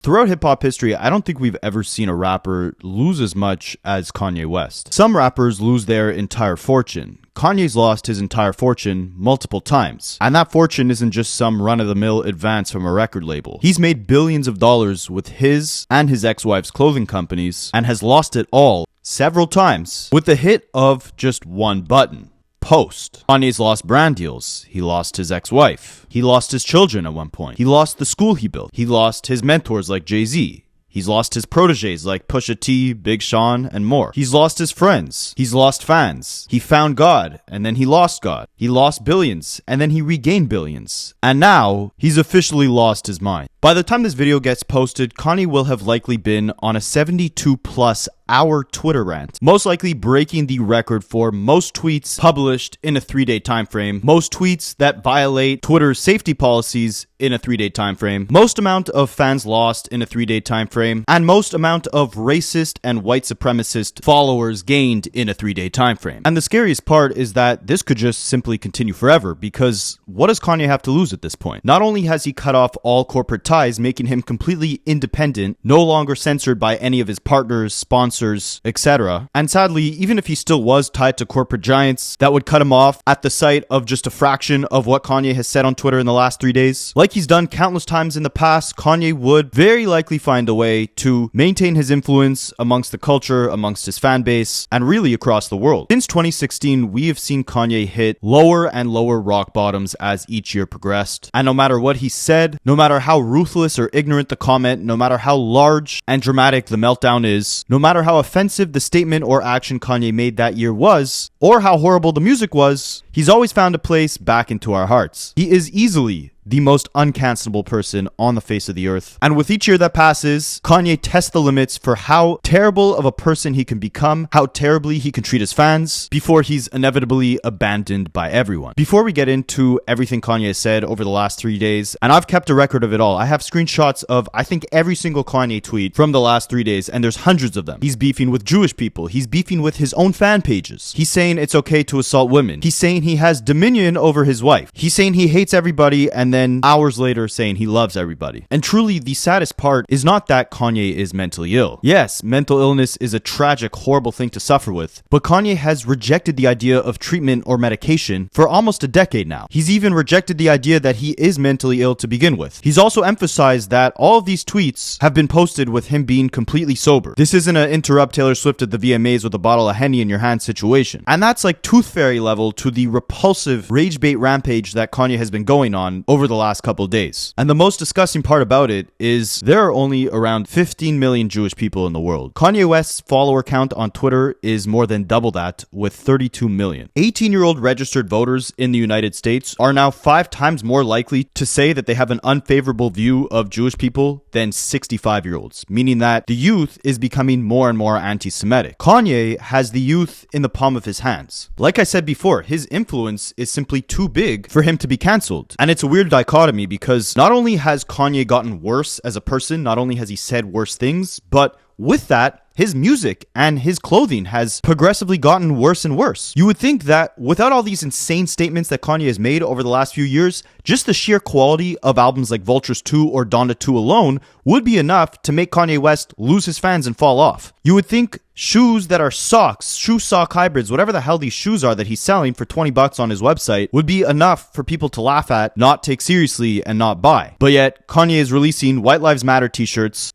Throughout hip-hop history, I don't think we've ever seen a rapper lose as much as Kanye West. Some rappers lose their entire fortune. Kanye's lost his entire fortune multiple times. And that fortune isn't just some run-of-the-mill advance from a record label. He's made billions of dollars with his and his ex-wife's clothing companies and has lost it all several times with the hit of just one button. Post. Kanye's lost brand deals. He lost his ex-wife. He lost his children at one point. He lost the school he built. He lost his mentors like Jay-Z. He's lost his proteges like Pusha T, Big Sean, and more. He's lost his friends. He's lost fans. He found God, and then he lost God. He lost billions, and then he regained billions. And now, he's officially lost his mind. By the time this video gets posted, Kanye will have likely been on a 72+ hour Twitter rant, most likely breaking the record for most tweets published in a 3-day time frame, most tweets that violate Twitter's safety policies in a 3-day time frame, most amount of fans lost in a 3-day time frame, and most amount of racist and white supremacist followers gained in a 3-day time frame. And the scariest part is that this could just simply continue forever, because what does Kanye have to lose at this point? Not only has he cut off all corporate ties, making him completely independent, no longer censored by any of his partners, sponsors, etc. And sadly, even if he still was tied to corporate giants that would cut him off at the sight of just a fraction of what Kanye has said on Twitter in the last 3 days, like he's done countless times in the past, Kanye would very likely find a way to maintain his influence amongst the culture, amongst his fan base, and really across the world. Since 2016, we have seen Kanye hit lower and lower rock bottoms as each year progressed. And no matter what he said, no matter how ruthless or ignorant the comment, no matter how large and dramatic the meltdown is, no matter how offensive the statement or action Kanye made that year was, or how horrible the music was, he's always found a place back into our hearts. He is easily the most uncancelable person on the face of the earth. And with each year that passes, Kanye tests the limits for how terrible of a person he can become, how terribly he can treat his fans, before he's inevitably abandoned by everyone. Before we get into everything Kanye has said over the last 3 days, and I've kept a record of it all, I have screenshots of, I think, every single Kanye tweet from the last 3 days, and there's hundreds of them. He's beefing with Jewish people. He's beefing with his own fan pages. He's saying it's okay to assault women. He's saying he has dominion over his wife. He's saying he hates everybody, and then hours later saying he loves everybody. And truly, the saddest part is not that Kanye is mentally ill. Yes, mental illness is a tragic, horrible thing to suffer with, but Kanye has rejected the idea of treatment or medication for almost a decade now. He's even rejected the idea that he is mentally ill to begin with. He's also emphasized that all of these tweets have been posted with him being completely sober. This isn't an interrupt Taylor Swift at the VMAs with a bottle of Henny in your hand situation. And that's like tooth fairy level to the repulsive rage bait rampage that Kanye has been going on over the last couple days. And the most disgusting part about it is there are only around 15 million Jewish people in the world. Kanye West's follower count on Twitter is more than double that, with 32 million. 18-year-old registered voters in the United States are now 5 times more likely to say that they have an unfavorable view of Jewish people than 65-year-olds, meaning that the youth is becoming more and more anti-Semitic. Kanye has the youth in the palm of his hands. Like I said before, his influence is simply too big for him to be cancelled. And it's a weird dichotomy because not only has Kanye gotten worse as a person, not only has he said worse things, but with that, his music and his clothing has progressively gotten worse and worse. You would think that without all these insane statements that Kanye has made over the last few years, just the sheer quality of albums like Vultures 2 or Donda 2 alone would be enough to make Kanye West lose his fans and fall off. You would think shoes that are socks, shoe-sock hybrids, whatever the hell these shoes are that he's selling for $20 on his website would be enough for people to laugh at, not take seriously, and not buy. But yet, Kanye is releasing White Lives Matter t-shirts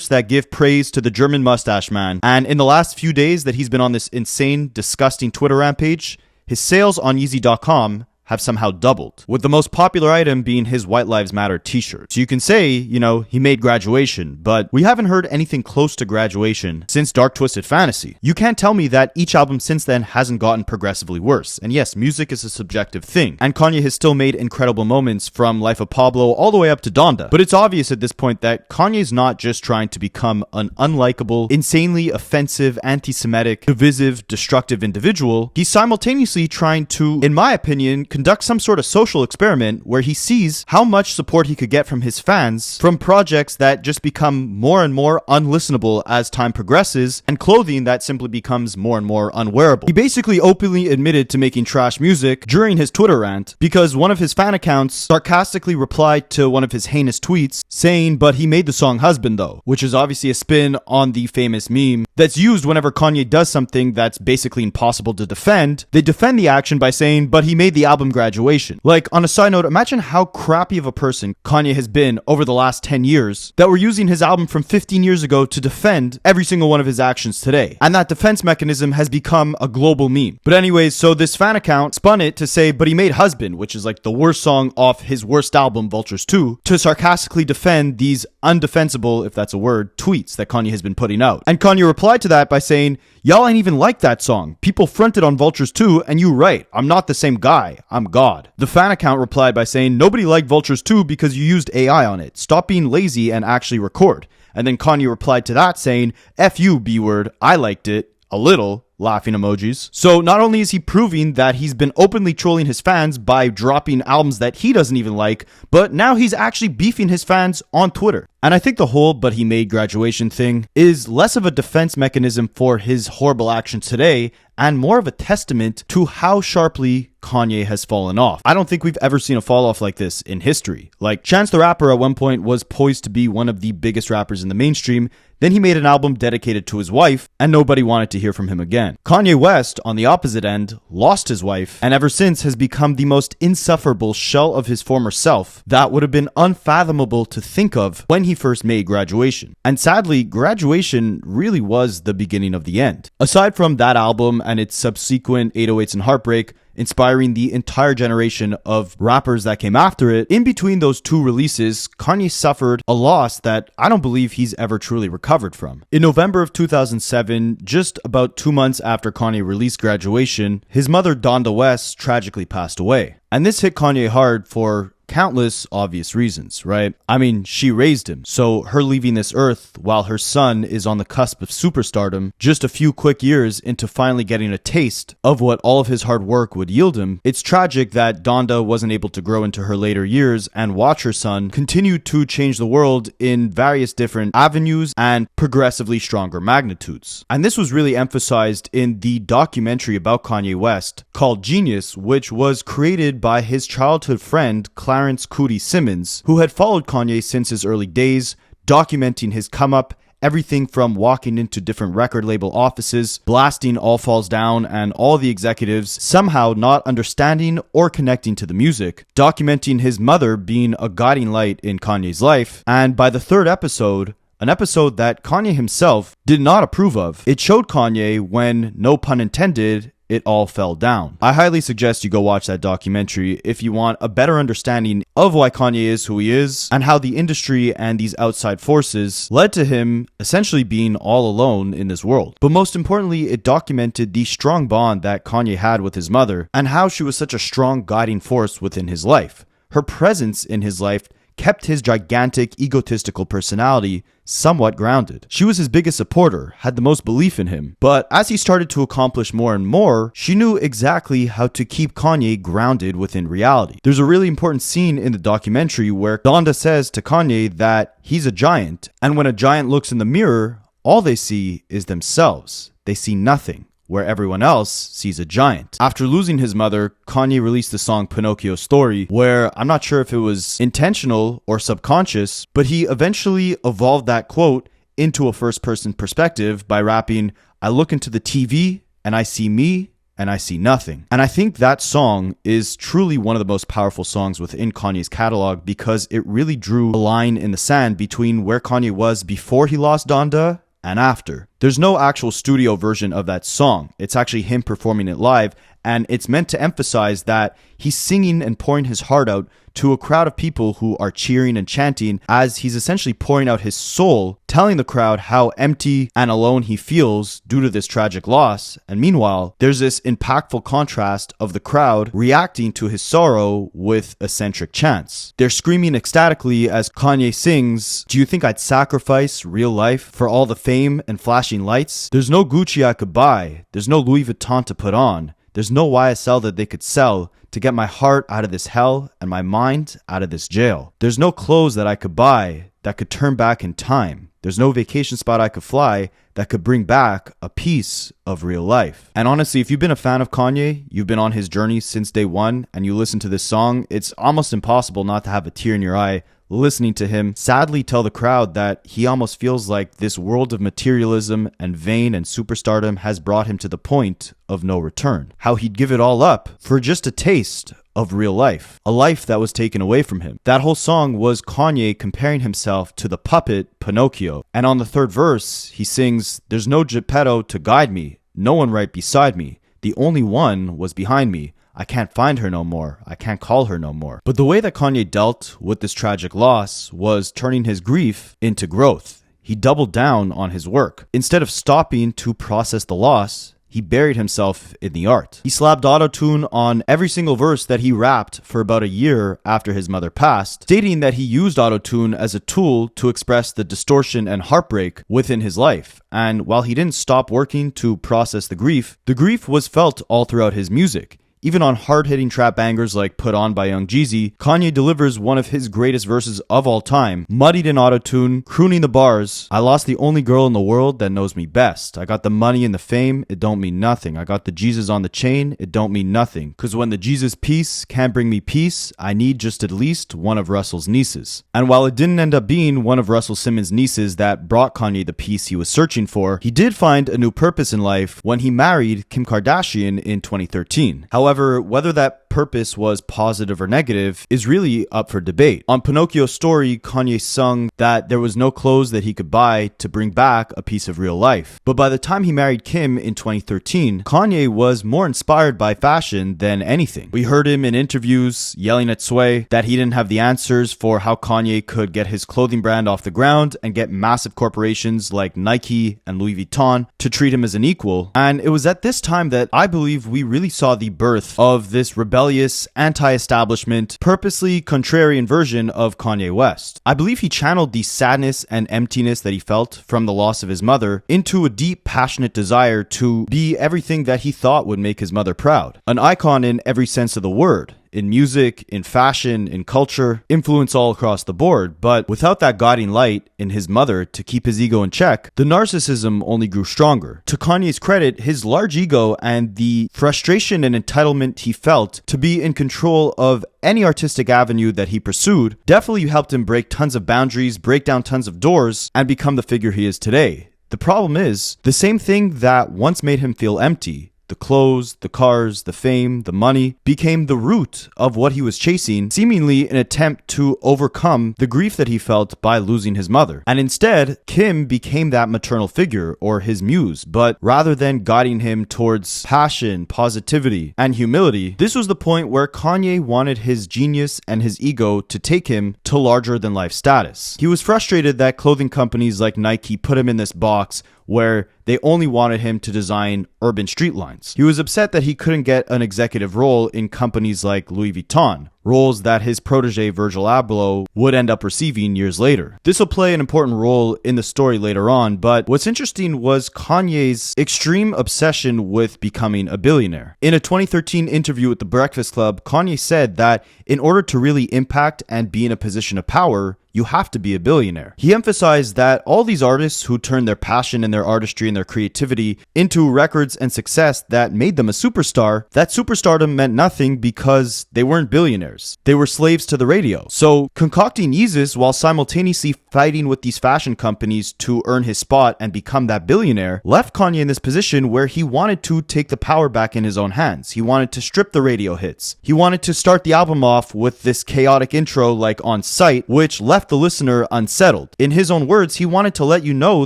that give praise to the German mustache man. And in the last few days that he's been on this insane, disgusting Twitter rampage, his sales on Yeezy.com have somehow doubled, with the most popular item being his White Lives Matter t-shirt. So you can say, you know, he made Graduation, but we haven't heard anything close to Graduation since Dark Twisted Fantasy. You can't tell me that each album since then hasn't gotten progressively worse. And yes, music is a subjective thing, and Kanye has still made incredible moments from Life of Pablo all the way up to Donda. But it's obvious at this point that Kanye's not just trying to become an unlikable, insanely offensive, anti-Semitic, divisive, destructive individual. He's simultaneously trying to, in my opinion, conduct some sort of social experiment where he sees how much support he could get from his fans from projects that just become more and more unlistenable as time progresses, and clothing that simply becomes more and more unwearable. He basically openly admitted to making trash music during his Twitter rant because one of his fan accounts sarcastically replied to one of his heinous tweets saying, "But he made the song Husband though," which is obviously a spin on the famous meme that's used whenever Kanye does something that's basically impossible to defend. They defend the action by saying, "But he made the album Graduation." Like, on a side note, imagine how crappy of a person Kanye has been over the last 10 years that we're using his album from 15 years ago to defend every single one of his actions today. And that defense mechanism has become a global meme. But anyways, so this fan account spun it to say, "But he made Husband," which is like the worst song off his worst album, Vultures 2, to sarcastically defend these undefensible, if that's a word, tweets that Kanye has been putting out. And Kanye replied to that by saying, "Y'all ain't even like that song. People fronted on Vultures 2, and you right. I'm not the same guy. I'm God." The fan account replied by saying, "Nobody liked Vultures 2 because you used AI on it. Stop being lazy and actually record." And then Kanye replied to that saying, "F you, B-word. I liked it. A little." Laughing emojis. So not only is he proving that he's been openly trolling his fans by dropping albums that he doesn't even like, but now he's actually beefing his fans on Twitter. And I think the whole "but he made Graduation" thing is less of a defense mechanism for his horrible actions today and more of a testament to how sharply Kanye has fallen off. I don't think we've ever seen a fall off like this in history. Like, Chance the Rapper at one point was poised to be one of the biggest rappers in the mainstream. Then he made an album dedicated to his wife, and nobody wanted to hear from him again. Kanye West, on the opposite end, lost his wife, and ever since has become the most insufferable shell of his former self that would have been unfathomable to think of when he first made Graduation. And sadly, Graduation really was the beginning of the end. Aside from that album and its subsequent 808s and Heartbreak, inspiring the entire generation of rappers that came after it, in between those two releases, Kanye suffered a loss that I don't believe he's ever truly recovered from. In November of 2007, just about 2 months after Kanye released Graduation, his mother, Donda West, tragically passed away. And this hit Kanye hard for countless obvious reasons, right? I mean, she raised him, so her leaving this earth while her son is on the cusp of superstardom, just a few quick years into finally getting a taste of what all of his hard work would yield him, it's tragic that Donda wasn't able to grow into her later years and watch her son continue to change the world in various different avenues and progressively stronger magnitudes. And this was really emphasized in the documentary about Kanye West called Genius, which was created by his childhood friend, Clarence Cootie Simmons, who had followed Kanye since his early days, documenting his come up, everything from walking into different record label offices, blasting All Falls Down and all the executives somehow not understanding or connecting to the music, documenting his mother being a guiding light in Kanye's life, and by the third episode, an episode that Kanye himself did not approve of, it showed Kanye when, no pun intended, it all fell down. I highly suggest you go watch that documentary if you want a better understanding of why Kanye is who he is and how the industry and these outside forces led to him essentially being all alone in this world. But most importantly, it documented the strong bond that Kanye had with his mother and how she was such a strong guiding force within his life. Her presence in his life kept his gigantic, egotistical personality somewhat grounded. She was his biggest supporter, had the most belief in him, but as he started to accomplish more and more, she knew exactly how to keep Kanye grounded within reality. There's a really important scene in the documentary where Donda says to Kanye that he's a giant, and when a giant looks in the mirror, all they see is themselves. They see nothing, where everyone else sees a giant. After losing his mother, Kanye released the song Pinocchio's Story, where I'm not sure if it was intentional or subconscious, but he eventually evolved that quote into a first-person perspective by rapping, "I look into the TV and I see me and I see nothing." And I think that song is truly one of the most powerful songs within Kanye's catalog because it really drew a line in the sand between where Kanye was before he lost Donda and after. There's no actual studio version of that song. It's actually him performing it live, and it's meant to emphasize that he's singing and pouring his heart out to a crowd of people who are cheering and chanting as he's essentially pouring out his soul, telling the crowd how empty and alone he feels due to this tragic loss. And meanwhile, there's this impactful contrast of the crowd reacting to his sorrow with eccentric chants. They're screaming ecstatically as Kanye sings, "Do you think I'd sacrifice real life for all the fame and flashing lights? There's no Gucci I could buy. There's no Louis Vuitton to put on. There's no YSL that they could sell to get my heart out of this hell and my mind out of this jail. There's no clothes that I could buy that could turn back in time. There's no vacation spot I could fly that could bring back a piece of real life. And honestly, if you've been a fan of Kanye, you've been on his journey since day one, and you listen to this song, it's almost impossible not to have a tear in your eye listening to him sadly tell the crowd that he almost feels like this world of materialism and vain and superstardom has brought him to the point of no return. How he'd give it all up for just a taste of real life, a life that was taken away from him. That whole song was Kanye comparing himself to the puppet Pinocchio. And on the third verse, he sings, "There's no Geppetto to guide me, no one right beside me. The only one was behind me. I can't find her no more. I can't call her no more." But the way that Kanye dealt with this tragic loss was turning his grief into growth. He doubled down on his work. Instead of stopping to process the loss, he buried himself in the art. He slapped autotune on every single verse that he rapped for about a year after his mother passed, stating that he used autotune as a tool to express the distortion and heartbreak within his life. And while he didn't stop working to process the grief was felt all throughout his music. Even on hard-hitting trap bangers like Put On by Young Jeezy, Kanye delivers one of his greatest verses of all time, muddied in autotune, crooning the bars. "I lost the only girl in the world that knows me best. I got the money and the fame, it don't mean nothing. I got the Jesus on the chain, it don't mean nothing. Cause when the Jesus piece can't bring me peace, I need just at least one of Russell's nieces." And while it didn't end up being one of Russell Simmons' nieces that brought Kanye the peace he was searching for, he did find a new purpose in life when he married Kim Kardashian in 2013. However, whether that purpose was positive or negative is really up for debate. On Pinocchio's story, Kanye sung that there was no clothes that he could buy to bring back a piece of real life. But by the time he married Kim in 2013, Kanye was more inspired by fashion than anything. We heard him in interviews yelling at Sway that he didn't have the answers for how Kanye could get his clothing brand off the ground and get massive corporations like Nike and Louis Vuitton to treat him as an equal. And it was at this time that I believe we really saw the birth of this rebellious, anti-establishment, purposely contrarian version of Kanye West. I believe he channeled the sadness and emptiness that he felt from the loss of his mother into a deep, passionate desire to be everything that he thought would make his mother proud. An icon in every sense of the word. In music, in fashion, in culture, influence all across the board. But without that guiding light in his mother to keep his ego in check, the narcissism only grew stronger. To Kanye's credit, his large ego and the frustration and entitlement he felt to be in control of any artistic avenue that he pursued definitely helped him break tons of boundaries, break down tons of doors, and become the figure he is today. The problem is, the same thing that once made him feel empty, the clothes, the cars, the fame, the money, became the root of what he was chasing, seemingly an attempt to overcome the grief that he felt by losing his mother. And instead, Kim became that maternal figure, or his muse. But rather than guiding him towards passion, positivity, and humility, this was the point where Kanye wanted his genius and his ego to take him to larger-than-life status. He was frustrated that clothing companies like Nike put him in this box where they only wanted him to design urban street lines. He was upset that he couldn't get an executive role in companies like Louis Vuitton, roles that his protege Virgil Abloh would end up receiving years later. This will play an important role in the story later on, but what's interesting was Kanye's extreme obsession with becoming a billionaire. In a 2013 interview with The Breakfast Club, Kanye said that in order to really impact and be in a position of power, you have to be a billionaire. He emphasized that all these artists who turned their passion and their artistry and their creativity into records and success that made them a superstar, that superstardom meant nothing because they weren't billionaires. They were slaves to the radio. So concocting Yeezus while simultaneously fighting with these fashion companies to earn his spot and become that billionaire left Kanye in this position where he wanted to take the power back in his own hands. He wanted to strip the radio hits. He wanted to start the album off with this chaotic intro like On Sight, which left the listener unsettled. In his own words, he wanted to let you know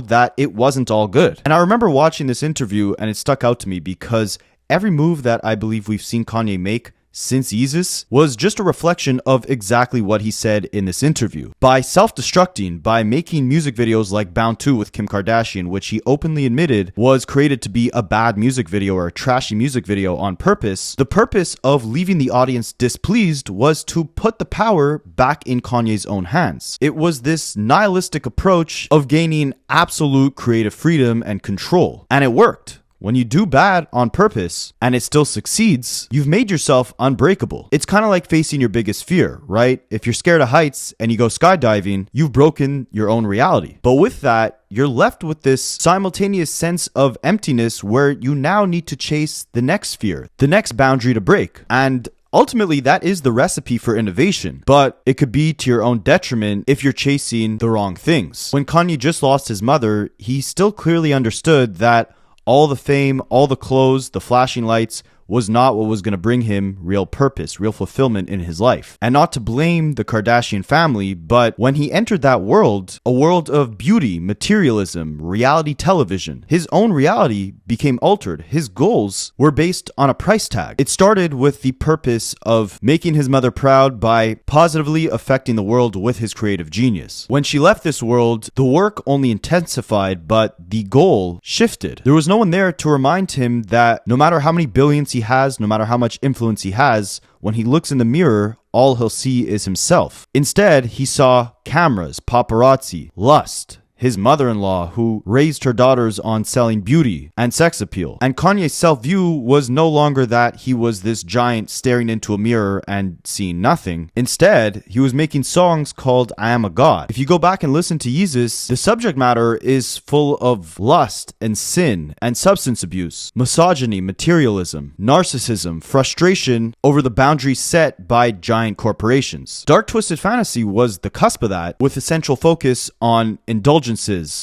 that it wasn't all good. And I remember watching this interview and it stuck out to me because every move that I believe we've seen Kanye make since Yeezus was just a reflection of exactly what he said in this interview. By self-destructing, by making music videos like Bound 2 with Kim Kardashian, which he openly admitted was created to be a bad music video or a trashy music video on purpose, the purpose of leaving the audience displeased was to put the power back in Kanye's own hands. It was this nihilistic approach of gaining absolute creative freedom and control. And it worked. when you do bad on purpose and it still succeeds, you've made yourself unbreakable. It's kind of like facing your biggest fear, right? If you're scared of heights and you go skydiving, you've broken your own reality. But with that, you're left with this simultaneous sense of emptiness where you now need to chase the next fear, the next boundary to break. And ultimately, that is the recipe for innovation, but it could be to your own detriment if you're chasing the wrong things. When Kanye just lost his mother, he still clearly understood that all the fame, all the clothes, the flashing lights was not what was going to bring him real purpose, real fulfillment in his life. And not to blame the Kardashian family, but when he entered that world, a world of beauty, materialism, reality television, his own reality became altered. His goals were based on a price tag. It started with the purpose of making his mother proud by positively affecting the world with his creative genius. When she left this world, the work only intensified, but the goal shifted. There was no one there to remind him that no matter how many billions he has, no matter how much influence he has, when he looks in the mirror, all he'll see is himself. Instead, he saw cameras, paparazzi, lust, his mother-in-law who raised her daughters on selling beauty and sex appeal. And Kanye's self-view was no longer that he was this giant staring into a mirror and seeing nothing. Instead, he was making songs called I Am a God. If you go back and listen to Yeezus, the subject matter is full of lust and sin and substance abuse, misogyny, materialism, narcissism, frustration over the boundaries set by giant corporations. Dark Twisted Fantasy was the cusp of that, with a central focus on indulgence,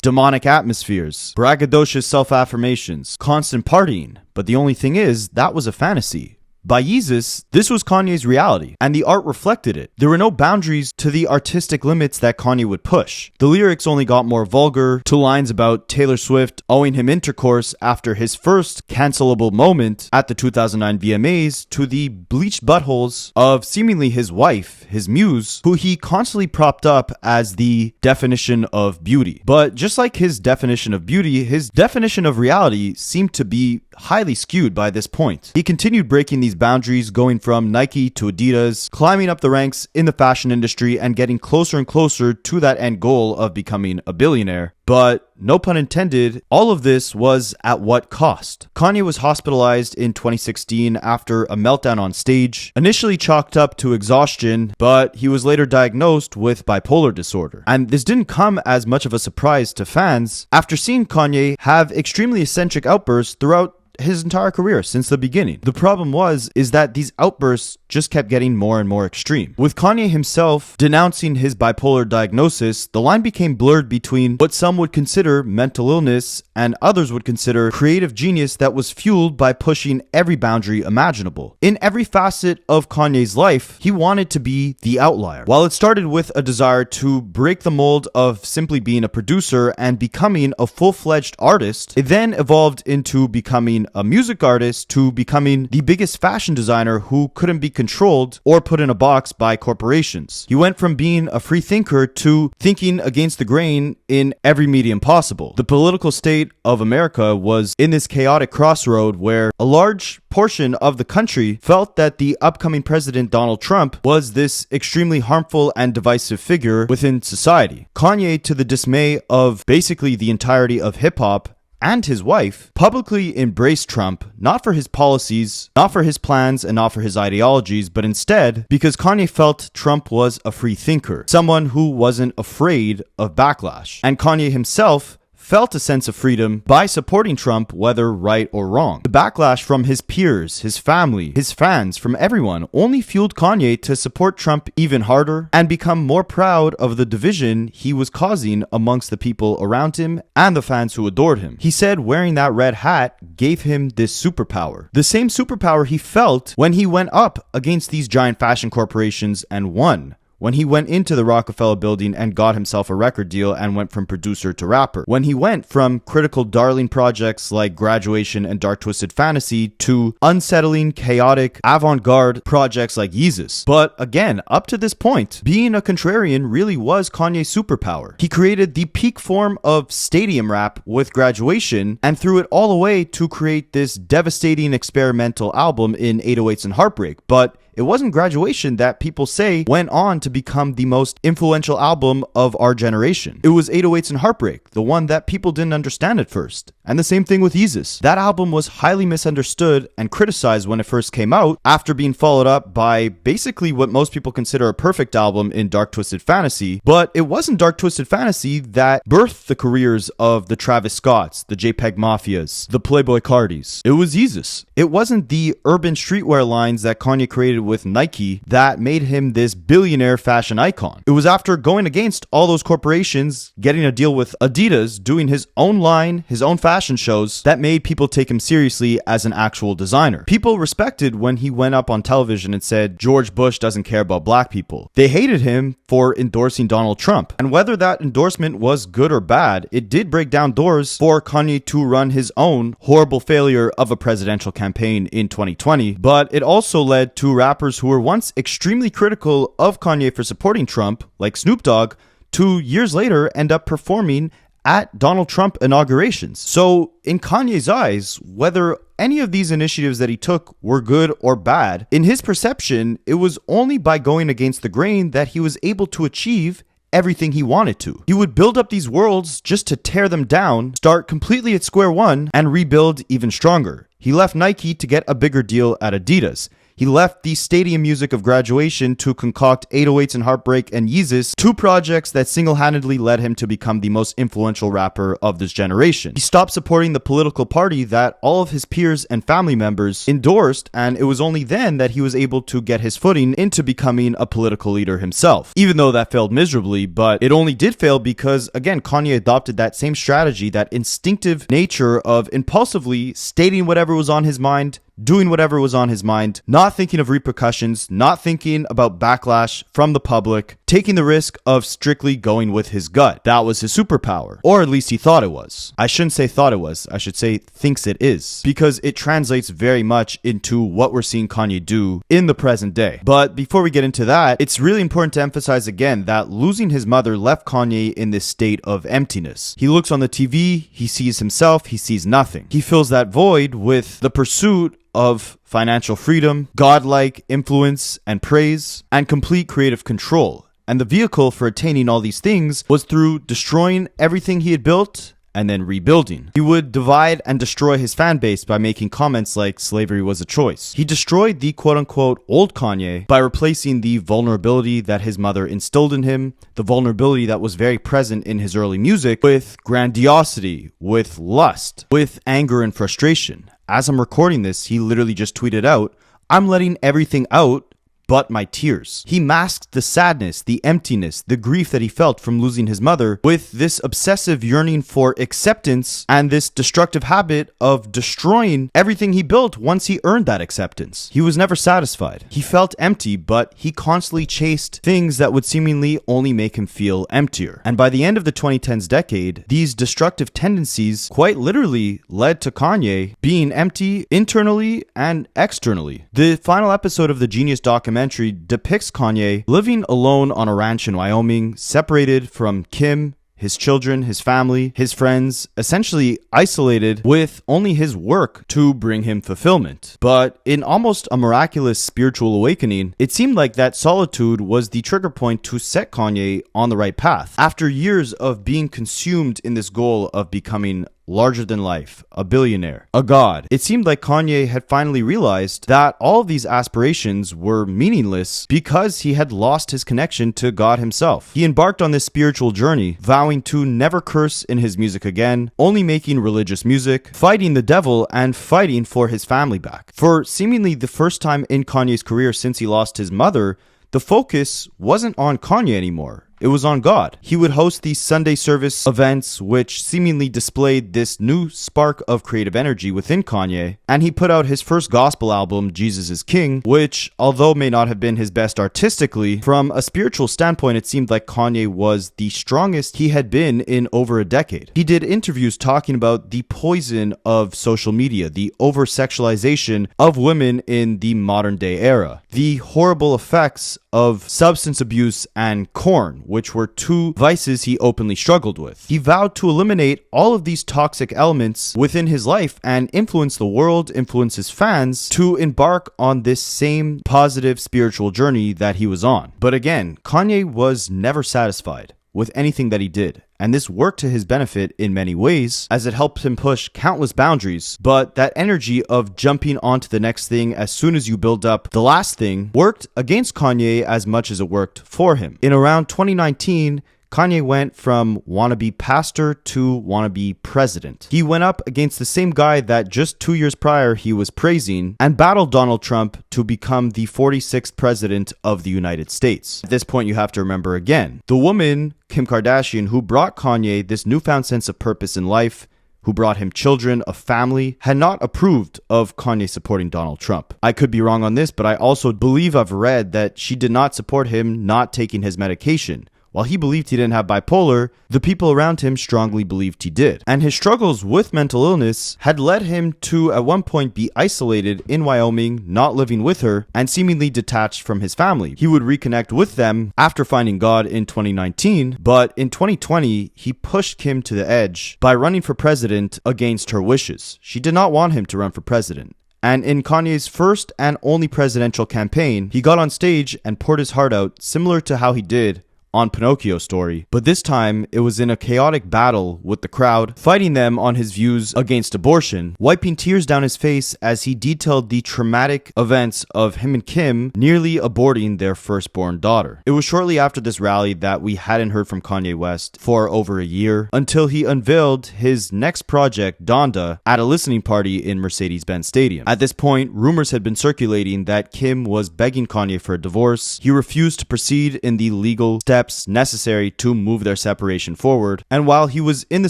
demonic atmospheres, braggadocious self-affirmations, constant partying. But the only thing is, that was a fantasy. By Yeezus, this was Kanye's reality, and the art reflected it. There were no boundaries to the artistic limits that Kanye would push. The lyrics only got more vulgar, to lines about Taylor Swift owing him intercourse after his first cancelable moment at the 2009 VMAs, to the bleached buttholes of seemingly his wife, his muse, who he constantly propped up as the definition of beauty. But just like his definition of beauty, his definition of reality seemed to be highly skewed by this point. He continued breaking these boundaries, going from Nike to Adidas, climbing up the ranks in the fashion industry and getting closer and closer to that end goal of becoming a billionaire. But, no pun intended, all of this was at what cost? Kanye was hospitalized in 2016 after a meltdown on stage, initially chalked up to exhaustion, but he was later diagnosed with bipolar disorder. And this didn't come as much of a surprise to fans after seeing Kanye have extremely eccentric outbursts throughout his entire career since the beginning. The problem is that these outbursts just kept getting more and more extreme. With Kanye himself denouncing his bipolar diagnosis, the line became blurred between what some would consider mental illness and others would consider creative genius that was fueled by pushing every boundary imaginable. In every facet of Kanye's life, he wanted to be the outlier. While it started with a desire to break the mold of simply being a producer and becoming a full-fledged artist, it then evolved into becoming a music artist to becoming the biggest fashion designer who couldn't be controlled or put in a box by corporations. He went from being a free thinker to thinking against the grain in every medium possible. The political state of America was in this chaotic crossroad where a large portion of the country felt that the upcoming president Donald Trump was this extremely harmful and divisive figure within society. Kanye, to the dismay of basically the entirety of hip-hop, and his wife publicly embraced Trump, not for his policies, not for his plans, and not for his ideologies, but instead because Kanye felt Trump was a free thinker, someone who wasn't afraid of backlash. And Kanye himself felt a sense of freedom by supporting Trump, whether right or wrong. The backlash from his peers, his family, his fans, from everyone only fueled Kanye to support Trump even harder and become more proud of the division he was causing amongst the people around him and the fans who adored him. He said wearing that red hat gave him this superpower. The same superpower he felt when he went up against these giant fashion corporations and won. When he went into the Rockefeller building and got himself a record deal and went from producer to rapper. When he went from critical darling projects like Graduation and Dark Twisted Fantasy to unsettling, chaotic, avant-garde projects like Yeezus. But again, up to this point, being a contrarian really was Kanye's superpower. He created the peak form of stadium rap with Graduation and threw it all away to create this devastating experimental album in 808s and Heartbreak. But it wasn't Graduation that people say went on to become the most influential album of our generation. It was 808s and Heartbreak, the one that people didn't understand at first. And the same thing with Yeezus. That album was highly misunderstood and criticized when it first came out, after being followed up by basically what most people consider a perfect album in Dark Twisted Fantasy. But it wasn't Dark Twisted Fantasy that birthed the careers of the Travis Scotts, the JPEG Mafias, the Playboi Cartis. It was Yeezus. It wasn't the urban streetwear lines that Kanye created with Nike that made him this billionaire fashion icon. It was after going against all those corporations, getting a deal with Adidas, doing his own line, his own fashion shows, that made people take him seriously as an actual designer. People respected when he went up on television and said George Bush doesn't care about black people. They hated him for endorsing Donald Trump. And whether that endorsement was good or bad, it did break down doors for Kanye to run his own horrible failure of a presidential campaign in 2020. But it also led to rappers who were once extremely critical of Kanye for supporting Trump, like Snoop Dogg, 2 years later end up performing at Donald Trump inaugurations. So in Kanye's eyes, whether any of these initiatives that he took were good or bad, in his perception, it was only by going against the grain that he was able to achieve everything he wanted to. He would build up these worlds just to tear them down, start completely at square one, and rebuild even stronger. He left Nike to get a bigger deal at Adidas. He left the stadium music of Graduation to concoct 808s and Heartbreak and Yeezus, 2 projects that single-handedly led him to become the most influential rapper of this generation. He stopped supporting the political party that all of his peers and family members endorsed, and it was only then that he was able to get his footing into becoming a political leader himself. Even though that failed miserably, but it only did fail because, again, Kanye adopted that same strategy, that instinctive nature of impulsively stating whatever was on his mind, doing whatever was on his mind, not thinking of repercussions, not thinking about backlash from the public, taking the risk of strictly going with his gut. That was his superpower. Or at least he thought it was. I shouldn't say thought it was. I should say thinks it is. Because it translates very much into what we're seeing Kanye do in the present day. But before we get into that, it's really important to emphasize again that losing his mother left Kanye in this state of emptiness. He looks on the TV, he sees himself, he sees nothing. He fills that void with the pursuit of financial freedom, godlike influence and praise, and complete creative control. And the vehicle for attaining all these things was through destroying everything he had built and then rebuilding. He would divide and destroy his fan base by making comments like slavery was a choice. He destroyed the quote-unquote old Kanye by replacing the vulnerability that his mother instilled in him, the vulnerability that was very present in his early music, with grandiosity, with lust, with anger and frustration. As I'm recording this, he literally just tweeted out, "I'm letting everything out but my tears." He masked the sadness, the emptiness, the grief that he felt from losing his mother with this obsessive yearning for acceptance and this destructive habit of destroying everything he built once he earned that acceptance. He was never satisfied. He felt empty, but he constantly chased things that would seemingly only make him feel emptier. And by the end of the 2010s decade, these destructive tendencies quite literally led to Kanye being empty internally and externally. The final episode of the Genius documentary depicts Kanye living alone on a ranch in Wyoming, separated from Kim, his children, his family, his friends, essentially isolated with only his work to bring him fulfillment. But in almost a miraculous spiritual awakening, it seemed like that solitude was the trigger point to set Kanye on the right path. After years of being consumed in this goal of becoming larger than life, a billionaire, a god, it seemed like Kanye had finally realized that all of these aspirations were meaningless because he had lost his connection to God himself. He embarked on this spiritual journey, vowing to never curse in his music again, only making religious music, fighting the devil, and fighting for his family back. For seemingly the first time in Kanye's career since he lost his mother, the focus wasn't on Kanye anymore. It was on God. He would host these Sunday service events which seemingly displayed this new spark of creative energy within Kanye, and he put out his first gospel album, Jesus is King, which, although may not have been his best artistically, from a spiritual standpoint it seemed like Kanye was the strongest he had been in over a decade. He did interviews talking about the poison of social media, the over-sexualization of women in the modern day era, the horrible effects of substance abuse and corn, which were two vices he openly struggled with. He vowed to eliminate all of these toxic elements within his life and influence the world, influence his fans to embark on this same positive spiritual journey that he was on. But again, Kanye was never satisfied with anything that he did, and this worked to his benefit in many ways as it helped him push countless boundaries. But that energy of jumping onto the next thing as soon as you build up the last thing worked against Kanye as much as it worked for him. In around 2019, Kanye went from wannabe pastor to wannabe president. He went up against the same guy that just 2 years prior he was praising and battled Donald Trump to become the 46th president of the United States. At this point, you have to remember again, the woman, Kim Kardashian, who brought Kanye this newfound sense of purpose in life, who brought him children, a family, had not approved of Kanye supporting Donald Trump. I could be wrong on this, but I also believe I've read that she did not support him not taking his medication. While he believed he didn't have bipolar, the people around him strongly believed he did. And his struggles with mental illness had led him to at one point be isolated in Wyoming, not living with her, and seemingly detached from his family. He would reconnect with them after finding God in 2019, but in 2020, he pushed Kim to the edge by running for president against her wishes. She did not want him to run for president. And in Kanye's first and only presidential campaign, he got on stage and poured his heart out, similar to how he did on Pinocchio's story, but this time it was in a chaotic battle with the crowd, fighting them on his views against abortion, wiping tears down his face as he detailed the traumatic events of him and Kim nearly aborting their firstborn daughter. It was shortly after this rally that we hadn't heard from Kanye West for over a year, until he unveiled his next project, Donda, at a listening party in Mercedes-Benz Stadium. At this point, rumors had been circulating that Kim was begging Kanye for a divorce. He refused to proceed in the legal steps necessary to move their separation forward. And while he was in the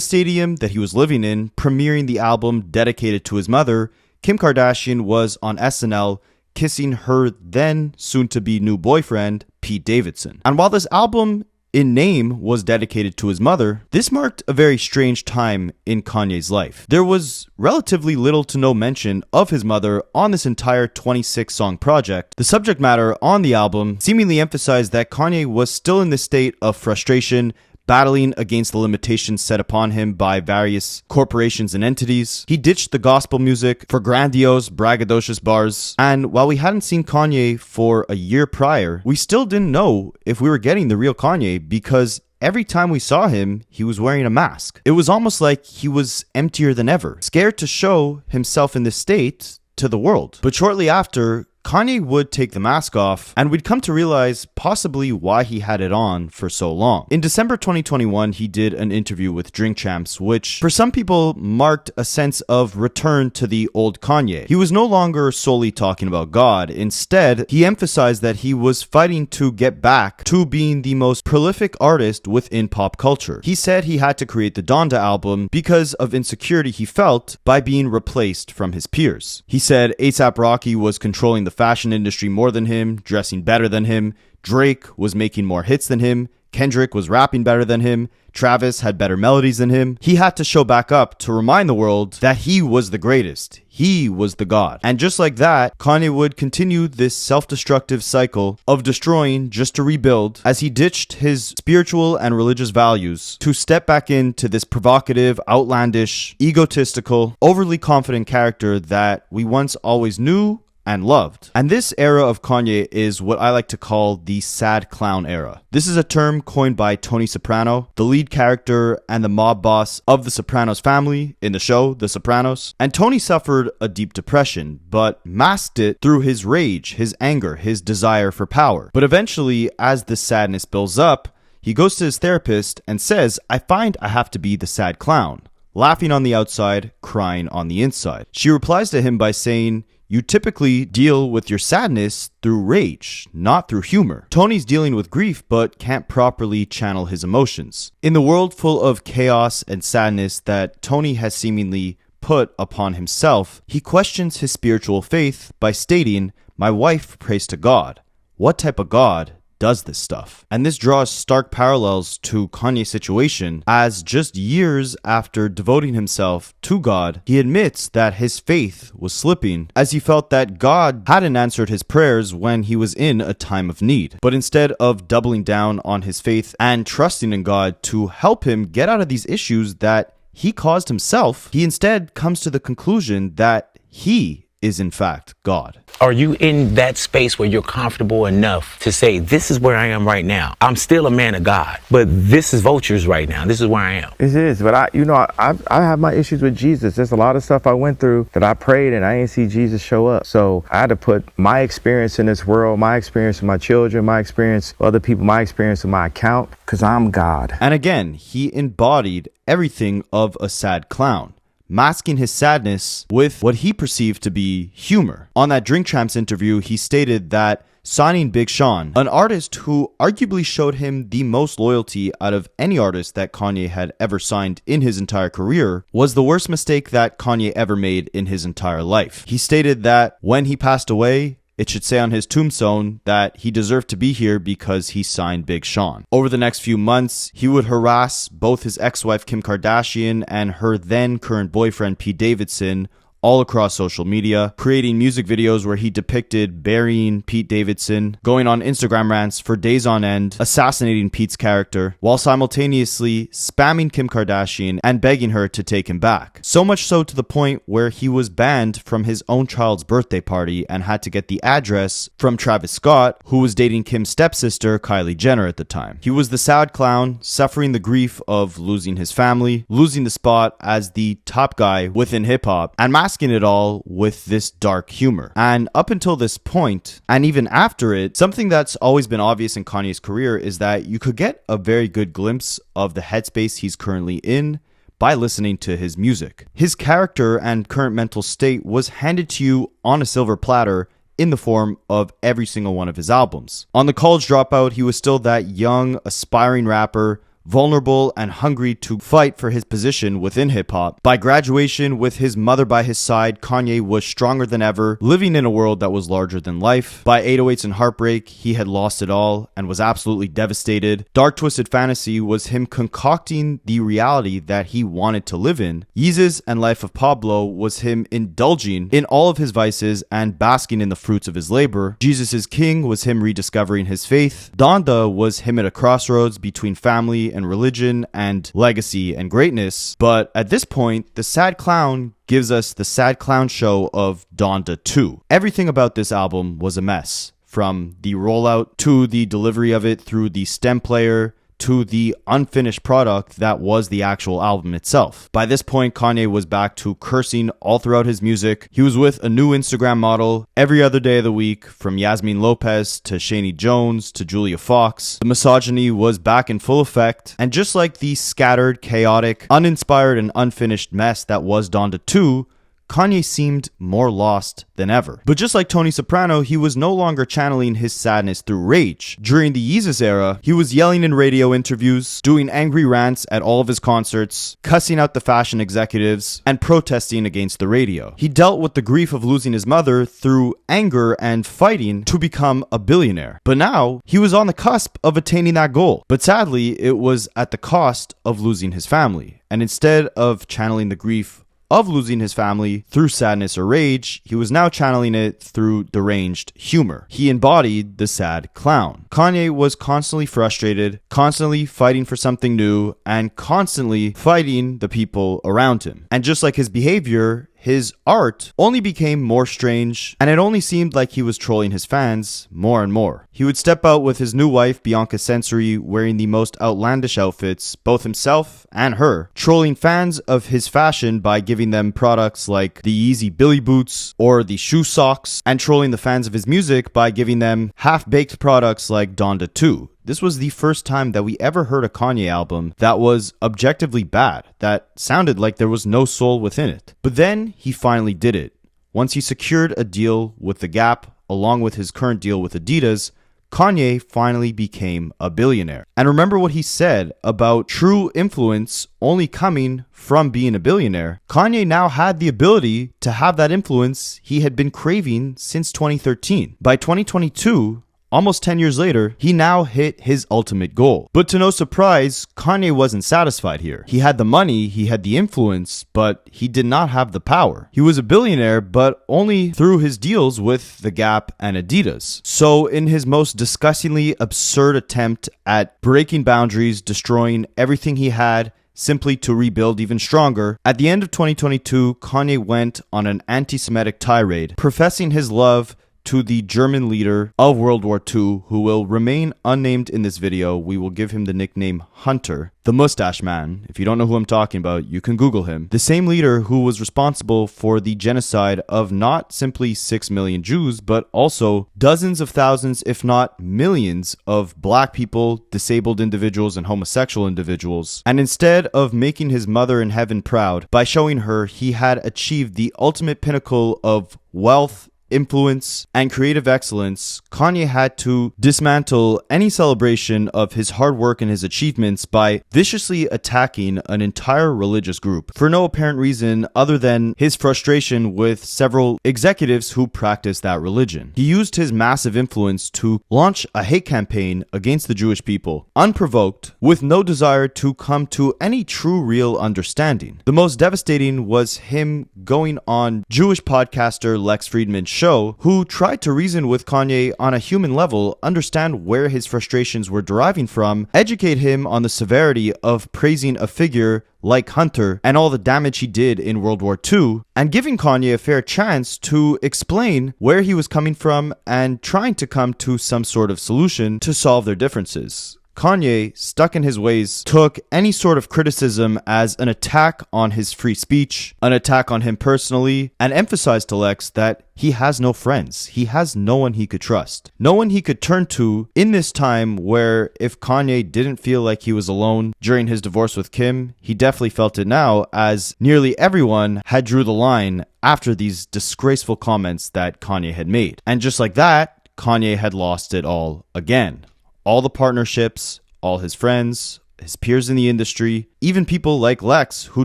stadium that he was living in, premiering the album dedicated to his mother, Kim Kardashian was on SNL kissing her then soon-to-be new boyfriend, Pete Davidson. And while this album in name was dedicated to his mother, this marked a very strange time in Kanye's life. There was relatively little to no mention of his mother on this entire 26-song project. The subject matter on the album seemingly emphasized that Kanye was still in this state of frustration, battling against the limitations set upon him by various corporations and entities. He ditched the gospel music for grandiose, braggadocious bars. And while we hadn't seen Kanye for a year prior, we still didn't know if we were getting the real Kanye because every time we saw him, he was wearing a mask. It was almost like he was emptier than ever, scared to show himself in this state to the world. But shortly after, Kanye would take the mask off, and we'd come to realize possibly why he had it on for so long. In December 2021, he did an interview with Drink Champs, which for some people marked a sense of return to the old Kanye. He was no longer solely talking about God. Instead, he emphasized that he was fighting to get back to being the most prolific artist within pop culture. He said he had to create the Donda album because of insecurity he felt by being replaced from his peers. He said A$AP Rocky was controlling the fashion industry more than him, dressing better than him. Drake was making more hits than him. Kendrick was rapping better than him. Travis had better melodies than him. He had to show back up to remind the world that he was the greatest. He was the god. And just like that, Kanye would continue this self-destructive cycle of destroying just to rebuild as he ditched his spiritual and religious values to step back into this provocative, outlandish, egotistical, overly confident character that we once always knew and loved. And this era of Kanye is what I like to call the sad clown era. This is a term coined by Tony Soprano, the lead character and the mob boss of the Sopranos family in the show The Sopranos. And Tony suffered a deep depression, but masked it through his rage, his anger, his desire for power. But eventually, as the sadness builds up, he goes to his therapist and says, "I find I have to be the sad clown, laughing on the outside, crying on the inside." She replies to him by saying, "You typically deal with your sadness through rage, not through humor." Tony's dealing with grief but can't properly channel his emotions. In the world full of chaos and sadness that Tony has seemingly put upon himself, he questions his spiritual faith by stating, "My wife prays to God. What type of God does this stuff. And this draws stark parallels to Kanye's situation, as just years after devoting himself to God, he admits that his faith was slipping as he felt that God hadn't answered his prayers when he was in a time of need. But instead of doubling down on his faith and trusting in God to help him get out of these issues that he caused himself, he instead comes to the conclusion that he is in fact God. Are you in that space where you're comfortable enough to say, this is where I am right now? I'm still a man of God, but this is vultures right now. This is where I am. It is, but I have my issues with Jesus. There's a lot of stuff I went through that I prayed and I didn't see Jesus show up. So I had to put my experience in this world, my experience with my children, my experience with other people, my experience with my account, because I'm God. And again, he embodied everything of a sad clown, masking his sadness with what he perceived to be humor. On that Drink Champs interview, he stated that signing Big Sean, an artist who arguably showed him the most loyalty out of any artist that Kanye had ever signed in his entire career, was the worst mistake that Kanye ever made in his entire life. He stated that when he passed away, it should say on his tombstone that he deserved to be here because he signed Big Sean. Over the next few months, he would harass both his ex-wife Kim Kardashian and her then current boyfriend Pete Davidson all across social media, creating music videos where he depicted burying Pete Davidson, going on Instagram rants for days on end, assassinating Pete's character, while simultaneously spamming Kim Kardashian and begging her to take him back. So much so to the point where he was banned from his own child's birthday party and had to get the address from Travis Scott, who was dating Kim's stepsister, Kylie Jenner, at the time. He was the sad clown, suffering the grief of losing his family, losing the spot as the top guy within hip-hop, and masking it all with this dark humor. And up until this point, and even after it, something that's always been obvious in Kanye's career is that you could get a very good glimpse of the headspace he's currently in by listening to his music. His character and current mental state was handed to you on a silver platter in the form of every single one of his albums. On The College Dropout, he was still that young, aspiring rapper, vulnerable and hungry to fight for his position within hip-hop. By Graduation, with his mother by his side, Kanye was stronger than ever, living in a world that was larger than life. By 808s and Heartbreak, he had lost it all and was absolutely devastated. Dark Twisted Fantasy was him concocting the reality that he wanted to live in. Yeezus and Life of Pablo was him indulging in all of his vices and basking in the fruits of his labor. Jesus is King was him rediscovering his faith. Donda was him at a crossroads between family and religion and legacy and greatness. But at this point, the sad clown gives us the sad clown show of Donda 2. Everything about this album was a mess, from the rollout to the delivery of it through the stem player to the unfinished product that was the actual album itself. By this point, Kanye was back to cursing all throughout his music. He was with a new Instagram model every other day of the week, from Yasmin Lopez to Shani Jones to Julia Fox. The misogyny was back in full effect, and just like the scattered, chaotic, uninspired, and unfinished mess that was Donda 2, Kanye seemed more lost than ever. But just like Tony Soprano, he was no longer channeling his sadness through rage. During the Yeezus era, he was yelling in radio interviews, doing angry rants at all of his concerts, cussing out the fashion executives, and protesting against the radio. He dealt with the grief of losing his mother through anger and fighting to become a billionaire. But now, he was on the cusp of attaining that goal. But sadly, it was at the cost of losing his family. And instead of channeling the grief of losing his family through sadness or rage, he was now channeling it through deranged humor. He embodied the sad clown. Kanye was constantly frustrated, constantly fighting for something new, and constantly fighting the people around him. And just like his behavior, his art only became more strange, and it only seemed like he was trolling his fans more and more. He would step out with his new wife, Bianca Sensory, wearing the most outlandish outfits, both himself and her, trolling fans of his fashion by giving them products like the Yeezy Billy Boots or the shoe socks, and trolling the fans of his music by giving them half-baked products like Donda 2. This was the first time that we ever heard a Kanye album that was objectively bad, that sounded like there was no soul within it. But then he finally did it. Once he secured a deal with The Gap, along with his current deal with Adidas, Kanye finally became a billionaire. And remember what he said about true influence only coming from being a billionaire. Kanye now had the ability to have that influence he had been craving since 2013. By 2022, almost 10 years later, he now hit his ultimate goal. But to no surprise, Kanye wasn't satisfied here. He had the money, he had the influence, but he did not have the power. He was a billionaire, but only through his deals with The Gap and Adidas. So in his most disgustingly absurd attempt at breaking boundaries, destroying everything he had, simply to rebuild even stronger, at the end of 2022, Kanye went on an anti-Semitic tirade, professing his love to the German leader of World War II, who will remain unnamed in this video. We will give him the nickname Hunter, the mustache man. If you don't know who I'm talking about, you can Google him. The same leader who was responsible for the genocide of not simply 6 million Jews, but also dozens of thousands, if not millions, of black people, disabled individuals, and homosexual individuals. And instead of making his mother in heaven proud by showing her he had achieved the ultimate pinnacle of wealth, influence, and creative excellence, Kanye had to dismantle any celebration of his hard work and his achievements by viciously attacking an entire religious group for no apparent reason other than his frustration with several executives who practiced that religion. He used his massive influence to launch a hate campaign against the Jewish people, unprovoked, with no desire to come to any true real understanding. The most devastating was him going on Jewish podcaster Lex Friedman's show, who tried to reason with Kanye on a human level, understand where his frustrations were deriving from, educate him on the severity of praising a figure like Hunter and all the damage he did in World War II, and giving Kanye a fair chance to explain where he was coming from and trying to come to some sort of solution to solve their differences. Kanye, stuck in his ways, took any sort of criticism as an attack on his free speech, an attack on him personally, and emphasized to Lex that he has no friends. He has no one he could trust. No one he could turn to in this time where if Kanye didn't feel like he was alone during his divorce with Kim, he definitely felt it now, as nearly everyone had drew the line after these disgraceful comments that Kanye had made. And just like that, Kanye had lost it all again. All the partnerships, all his friends, his peers in the industry, even people like Lex who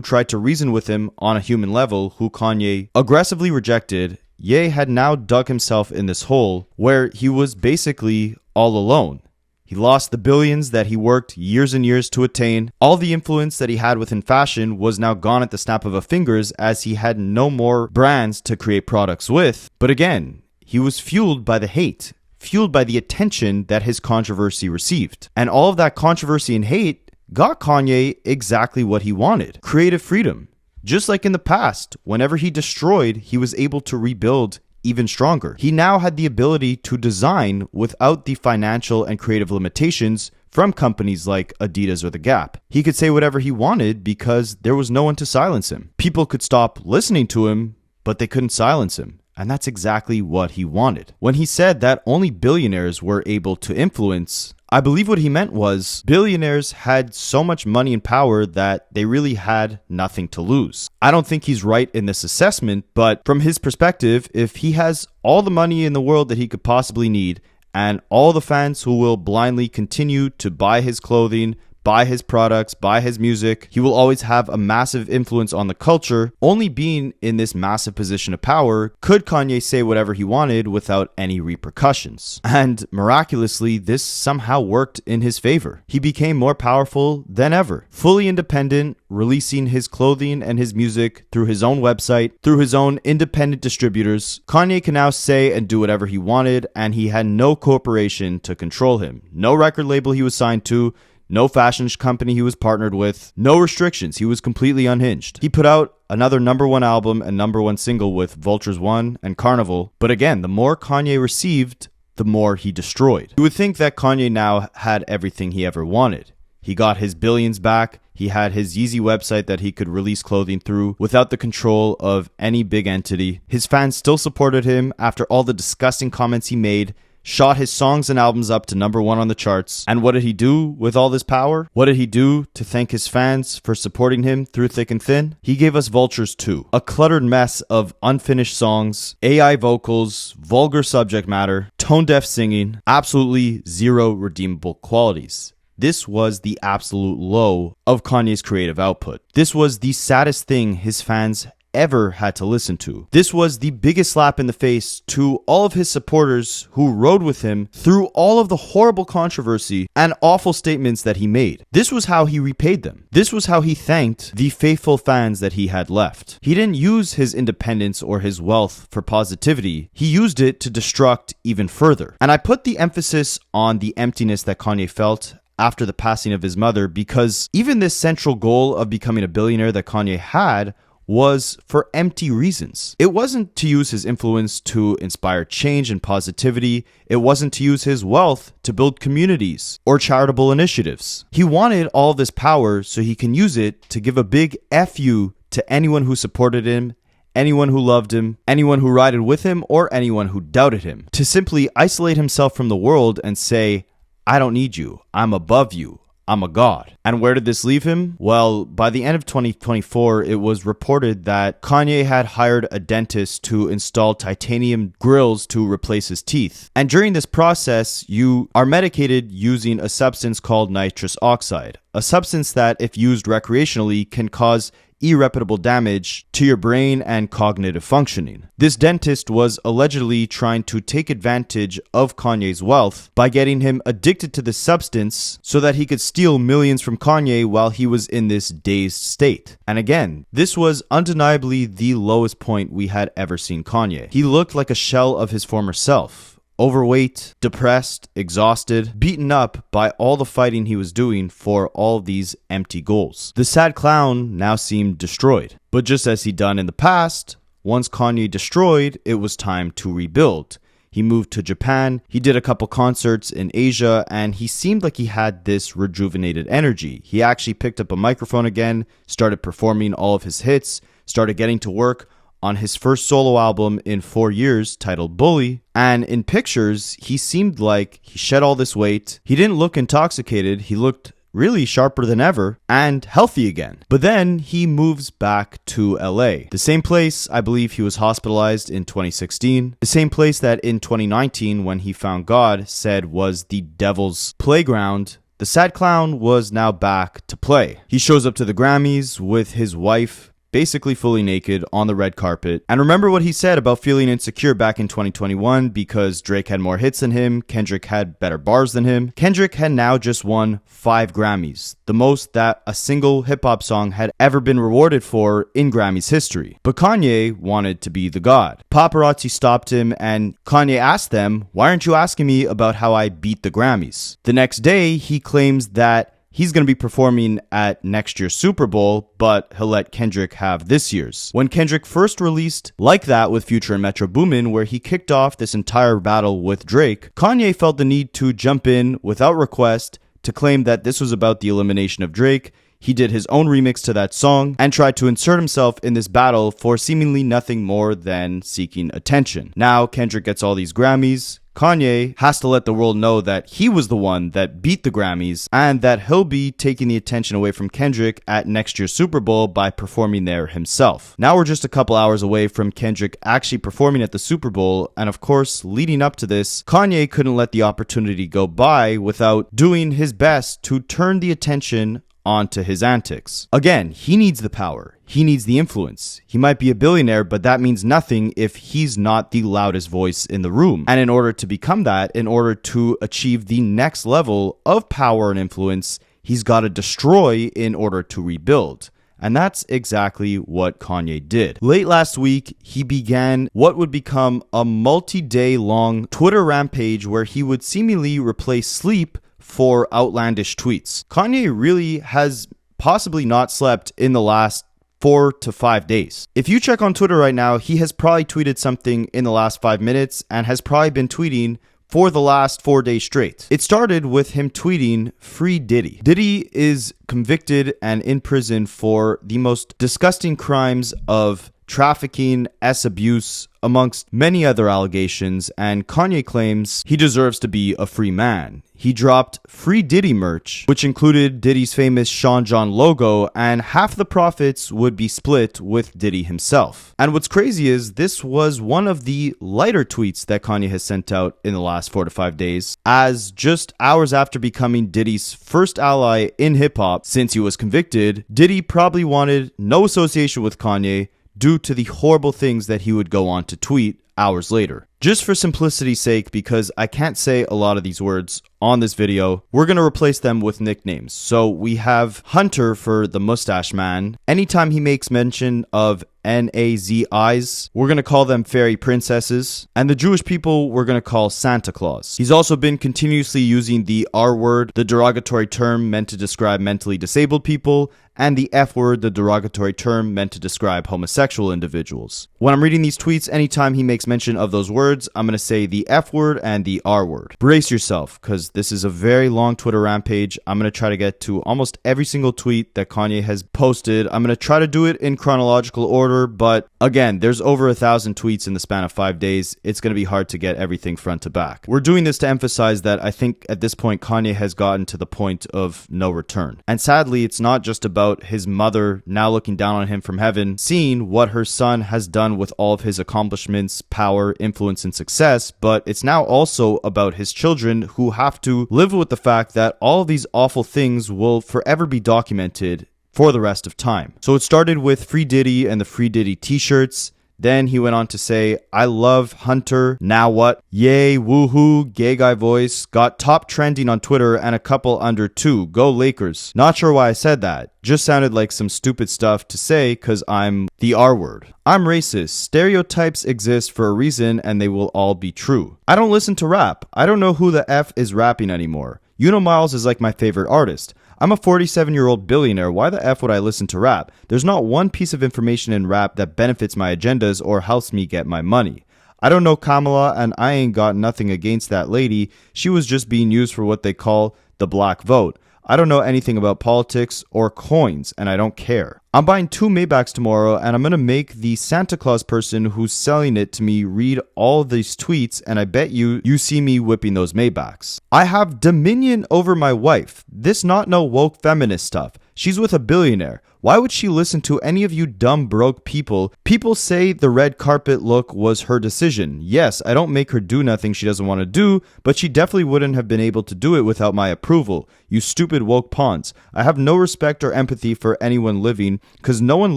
tried to reason with him on a human level, who Kanye aggressively rejected. Ye had now dug himself in this hole where he was basically all alone. He lost the billions that he worked years and years to attain. All the influence that he had within fashion was now gone at the snap of a fingers, as he had no more brands to create products with. But again, he was fueled by the hate, fueled by the attention that his controversy received. And all of that controversy and hate got Kanye exactly what he wanted: creative freedom. Just like in the past, whenever he destroyed, he was able to rebuild even stronger. He now had the ability to design without the financial and creative limitations from companies like Adidas or The Gap. He could say whatever he wanted because there was no one to silence him. People could stop listening to him, but they couldn't silence him. And that's exactly what he wanted. When he said that only billionaires were able to influence, I believe what he meant was billionaires had so much money and power that they really had nothing to lose. I don't think he's right in this assessment, but from his perspective, if he has all the money in the world that he could possibly need, and all the fans who will blindly continue to buy his clothing, buy his products, buy his music, he will always have a massive influence on the culture. Only being in this massive position of power could Kanye say whatever he wanted without any repercussions. And miraculously, this somehow worked in his favor. He became more powerful than ever, fully independent, releasing his clothing and his music through his own website, through his own independent distributors. Kanye can now say and do whatever he wanted, and he had no corporation to control him. No record label he was signed to, no fashion company he was partnered with, no restrictions. He was completely unhinged. He put out another #1 album and #1 single with Vultures 1 and Carnival. But again, the more Kanye received, the more he destroyed. You would think that Kanye now had everything he ever wanted. He got his billions back. He had his Yeezy website that he could release clothing through without the control of any big entity. His fans still supported him after all the disgusting comments he made, shot his songs and albums up to #1 on the charts. And what did he do with all this power? What did he do to thank his fans for supporting him through thick and thin? He gave us Vultures 2, a cluttered mess of unfinished songs, AI vocals, vulgar subject matter, tone-deaf singing, absolutely zero redeemable qualities. This was the absolute low of Kanye's creative output. This was the saddest thing his fans ever had to listen to. This was the biggest slap in the face to all of his supporters who rode with him through all of the horrible controversy and awful statements that he made. This was how he repaid them. This was how he thanked the faithful fans that he had left. He didn't use his independence or his wealth for positivity. He used it to destruct even further. And I put the emphasis on the emptiness that Kanye felt after the passing of his mother, because even this central goal of becoming a billionaire that Kanye had was for empty reasons. It wasn't to use his influence to inspire change and positivity. It wasn't to use his wealth to build communities or charitable initiatives. He wanted all this power so he can use it to give a big F you to anyone who supported him, anyone who loved him, anyone who rided with him, or anyone who doubted him. To simply isolate himself from the world and say, I don't need you. I'm above you. I'm a god. And where did this leave him? Well, by the end of 2024, it was reported that Kanye had hired a dentist to install titanium grills to replace his teeth. And during this process, you are medicated using a substance called nitrous oxide, a substance that, if used recreationally, can cause irreparable damage to your brain and cognitive functioning. This dentist was allegedly trying to take advantage of Kanye's wealth by getting him addicted to the substance so that he could steal millions from Kanye while he was in this dazed state. And again, this was undeniably the lowest point we had ever seen Kanye. He looked like a shell of his former self. Overweight, depressed, exhausted, beaten up by all the fighting he was doing for all these empty goals. The sad clown now seemed destroyed. But just as he'd done in the past, once Kanye destroyed, it was time to rebuild. He moved to Japan, he did a couple concerts in Asia, and he seemed like he had this rejuvenated energy. He actually picked up a microphone again, started performing all of his hits, started getting to work on his first solo album in 4 years titled Bully. And in pictures, he seemed like he shed all this weight. He didn't look intoxicated. He looked really sharper than ever and healthy again. But then he moves back to LA, the same place I believe he was hospitalized in 2016, the same place that in 2019, when he found God, said was the devil's playground. The sad clown was now back to play. He shows up to the Grammys with his wife, basically fully naked on the red carpet. And remember what he said about feeling insecure back in 2021 because Drake had more hits than him, Kendrick had better bars than him. Kendrick had now just won 5 Grammys, the most that a single hip-hop song had ever been rewarded for in Grammys history. But Kanye wanted to be the god. Paparazzi stopped him and Kanye asked them, "Why aren't you asking me about how I beat the Grammys?" The next day, he claims that he's going to be performing at next year's Super Bowl, but he'll let Kendrick have this year's. When Kendrick first released Like That with Future and Metro Boomin, where he kicked off this entire battle with Drake, Kanye felt the need to jump in without request to claim that this was about the elimination of Drake. He did his own remix to that song and tried to insert himself in this battle for seemingly nothing more than seeking attention. Now Kendrick gets all these Grammys. Kanye has to let the world know that he was the one that beat the Grammys and that he'll be taking the attention away from Kendrick at next year's Super Bowl by performing there himself. Now we're just a couple hours away from Kendrick actually performing at the Super Bowl, and of course, leading up to this, Kanye couldn't let the opportunity go by without doing his best to turn the attention onto his antics. Again, he needs the power. He needs the influence. He might be a billionaire, but that means nothing if he's not the loudest voice in the room. And in order to become that, in order to achieve the next level of power and influence, he's got to destroy in order to rebuild. And that's exactly what Kanye did. Late last week, he began what would become a multi-day long Twitter rampage where he would seemingly replace sleep for outlandish tweets. Kanye really has possibly not slept in the last 4 to 5 days. If you check on Twitter right now, he has probably tweeted something in the last 5 minutes and has probably been tweeting for the last 4 days straight. It started with him tweeting, "Free Diddy." Diddy is convicted and in prison for the most disgusting crimes of trafficking, abuse, amongst many other allegations, and Kanye claims he deserves to be a free man. He dropped Free Diddy merch, which included Diddy's famous Sean John logo, and half the profits would be split with Diddy himself. And what's crazy is this was one of the lighter tweets that Kanye has sent out in the last 4 to 5 days, as just hours after becoming Diddy's first ally in hip-hop since he was convicted, Diddy probably wanted no association with Kanye, due to the horrible things that he would go on to tweet hours later. Just for simplicity's sake, because I can't say a lot of these words on this video, we're going to replace them with nicknames. So we have Hunter for the mustache man. Anytime he makes mention of Nazis, we're going to call them fairy princesses. And the Jewish people we're going to call Santa Claus. He's also been continuously using the R word, the derogatory term meant to describe mentally disabled people, and the F word, the derogatory term meant to describe homosexual individuals. When I'm reading these tweets, anytime he makes mention of those words, I'm going to say the F word and the R word. Brace yourself, because this is a very long Twitter rampage. I'm going to try to get to almost every single tweet that Kanye has posted. I'm going to try to do it in chronological order, but again, there's over 1,000 tweets in the span of 5 days. It's going to be hard to get everything front to back. We're doing this to emphasize that I think at this point, Kanye has gotten to the point of no return. And sadly, it's not just about his mother now looking down on him from heaven, seeing what her son has done with all of his accomplishments, power, influence, and success, but it's now also about his children who have to live with the fact that all of these awful things will forever be documented for the rest of time. So it started with Free Diddy and the Free Diddy t-shirts. Then he went on to say, I love Hunter, now what? Yay, woohoo, gay guy voice. Got top trending on Twitter and a couple under 2. Go Lakers. Not sure why I said that. Just sounded like some stupid stuff to say because I'm the R word. I'm racist. Stereotypes exist for a reason and they will all be true. I don't listen to rap. I don't know who the F is rapping anymore. Miles is like my favorite artist. I'm a 47-year-old billionaire. Why the F would I listen to rap? There's not one piece of information in rap that benefits my agendas or helps me get my money. I don't know Kamala, and I ain't got nothing against that lady. She was just being used for what they call the black vote. I don't know anything about politics or coins, and I don't care. I'm buying 2 Maybachs tomorrow, and I'm going to make the Santa Claus person who's selling it to me read all of these tweets, and I bet you see me whipping those Maybachs. I have dominion over my wife. This not no woke feminist stuff. She's with a billionaire. Why would she listen to any of you dumb broke people? People say the red carpet look was her decision. Yes, I don't make her do nothing she doesn't want to do, but she definitely wouldn't have been able to do it without my approval. You stupid woke pawns. I have no respect or empathy for anyone living, because no one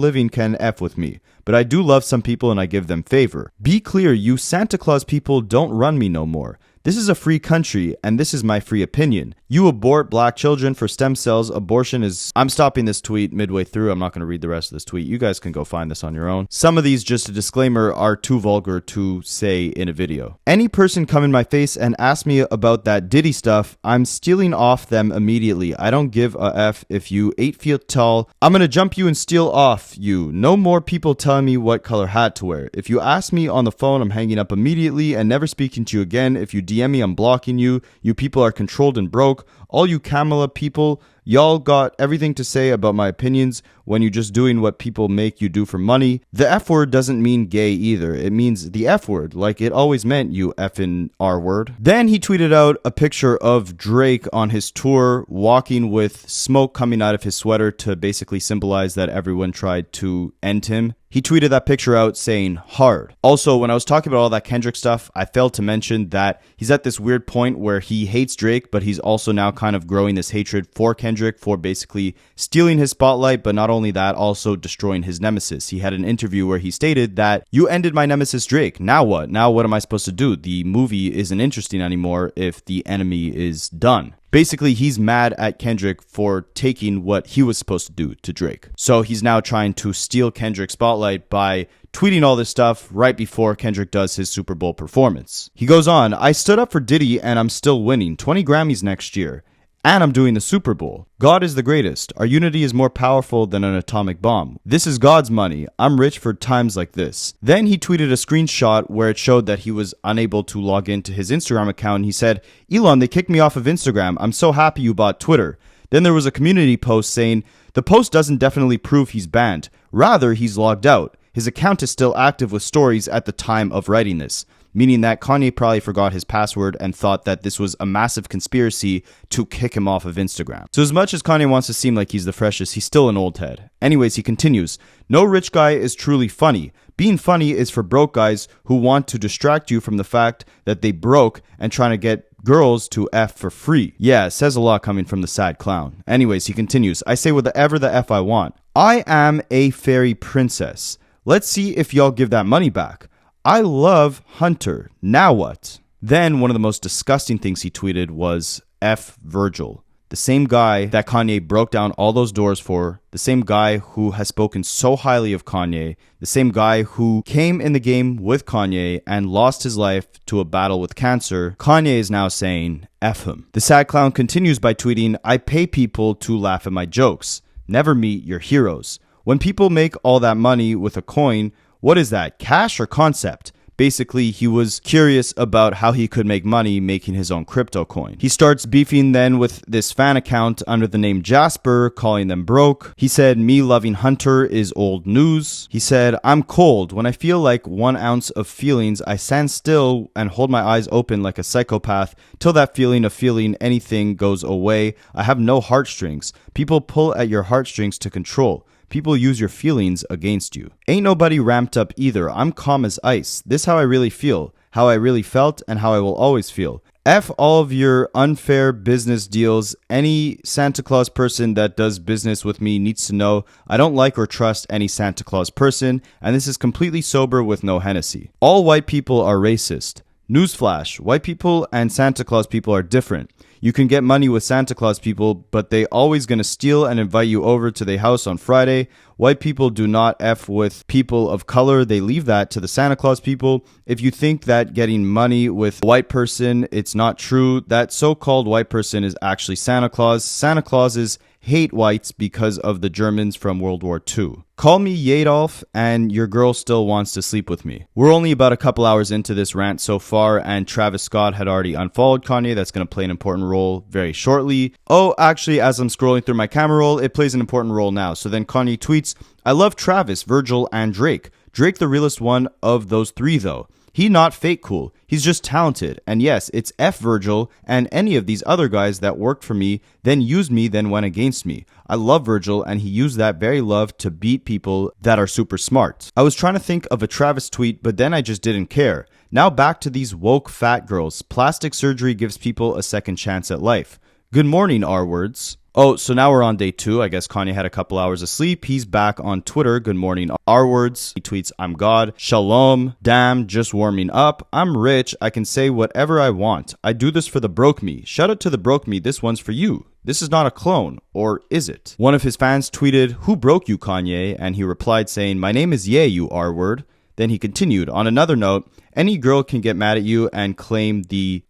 living can F with me. But I do love some people and I give them favor. Be clear, you Santa Claus people don't run me no more. This is a free country, and this is my free opinion. You abort black children for stem cells. Abortion is... I'm stopping this tweet midway through. I'm not going to read the rest of this tweet. You guys can go find this on your own. Some of these, just a disclaimer, are too vulgar to say in a video. Any person come in my face and ask me about that Diddy stuff, I'm stealing off them immediately. I don't give a F if you 8 feet tall. I'm going to jump you and steal off you. No more people telling me what color hat to wear. If you ask me on the phone, I'm hanging up immediately and never speaking to you again. If you DM me, I'm blocking you. You people are controlled and broke. All you Kamala people, y'all got everything to say about my opinions when you're just doing what people make you do for money. The F word doesn't mean gay either. It means the F word, like it always meant, you effing R word. Then he tweeted out a picture of Drake on his tour walking with smoke coming out of his sweater to basically symbolize that everyone tried to end him. He tweeted that picture out saying hard. Also, when I was talking about all that Kendrick stuff, I failed to mention that he's at this weird point where he hates Drake, but he's also now kind of growing this hatred for Kendrick for basically stealing his spotlight, but not only that, also destroying his nemesis. He had an interview where he stated that, you ended my nemesis Drake. Now what? Now what am I supposed to do? The movie isn't interesting anymore if the enemy is done. Basically, he's mad at Kendrick for taking what he was supposed to do to Drake. So he's now trying to steal Kendrick's spotlight by tweeting all this stuff right before Kendrick does his Super Bowl performance. He goes on, I stood up for Diddy and I'm still winning. 20 Grammys next year. And I'm doing the Super Bowl. God is the greatest. Our unity is more powerful than an atomic bomb. This is God's money. I'm rich for times like this. Then he tweeted a screenshot where it showed that he was unable to log into his Instagram account. And he said, Elon, they kicked me off of Instagram. I'm so happy you bought Twitter. Then there was a community post saying, the post doesn't definitely prove he's banned. Rather, he's logged out. His account is still active with stories at the time of writing this. Meaning that Kanye probably forgot his password and thought that this was a massive conspiracy to kick him off of Instagram. So as much as Kanye wants to seem like he's the freshest, he's still an old head. Anyways, he continues, no rich guy is truly funny. Being funny is for broke guys who want to distract you from the fact that they broke and trying to get girls to F for free. Yeah, it says a lot coming from the sad clown. Anyways, he continues, I say whatever the F I want. I am a fairy princess. Let's see if y'all give that money back. I love Hunter. Now what? Then one of the most disgusting things he tweeted was F Virgil. The same guy that Kanye broke down all those doors for, the same guy who has spoken so highly of Kanye, the same guy who came in the game with Kanye and lost his life to a battle with cancer. Kanye is now saying, F him. The sad clown continues by tweeting, I pay people to laugh at my jokes. Never meet your heroes. When people make all that money with a coin, what is that, cash or concept? Basically, he was curious about how he could make money making his own crypto coin. He starts beefing then with this fan account under the name Jasper, calling them broke. He said, me loving Hunter is old news. He said, I'm cold. When I feel like 1 ounce of feelings, I stand still and hold my eyes open like a psychopath till that feeling of feeling anything goes away. I have no heartstrings. People pull at your heartstrings to control. People use your feelings against you. Ain't nobody ramped up either. I'm calm as ice. This how I really feel, how I really felt, and how I will always feel. F all of your unfair business deals. Any Santa Claus person that does business with me needs to know I don't like or trust any Santa Claus person, and this is completely sober with no Hennessy. All white people are racist. Newsflash, white people and Santa Claus people are different. You can get money with Santa Claus people, but they always gonna steal and invite you over to their house on Friday. White people do not F with people of color. They leave that to the Santa Claus people. If you think that getting money with a white person, it's not true. That so-called white person is actually Santa Claus. Santa Clauses hate whites because of the Germans from World War II. Call me Yadolf and your girl still wants to sleep with me. We're only about a couple hours into this rant so far, and Travis Scott had already unfollowed Kanye. That's going to play an important role very shortly. Oh, actually, as I'm scrolling through my camera roll, it plays an important role now. So then Kanye tweets, I love Travis, Virgil, and Drake. Drake the realest one of those three though. He not fake cool. He's just talented. And yes, it's F Virgil and any of these other guys that worked for me, then used me, then went against me. I love Virgil, and he used that very love to beat people that are super smart. I was trying to think of a Travis tweet, but then I just didn't care. Now back to these woke fat girls. Plastic surgery gives people a second chance at life. Good morning, R-words. Oh, so now we're on day 2. I guess Kanye had a couple hours of sleep. He's back on Twitter. Good morning, R-words. He tweets, I'm God. Shalom. Damn, just warming up. I'm rich. I can say whatever I want. I do this for the broke me. Shout out to the broke me. This one's for you. This is not a clone, or is it? One of his fans tweeted, who broke you, Kanye? And he replied saying, my name is Ye, you R-word. Then he continued, on another note, any girl can get mad at you and claim the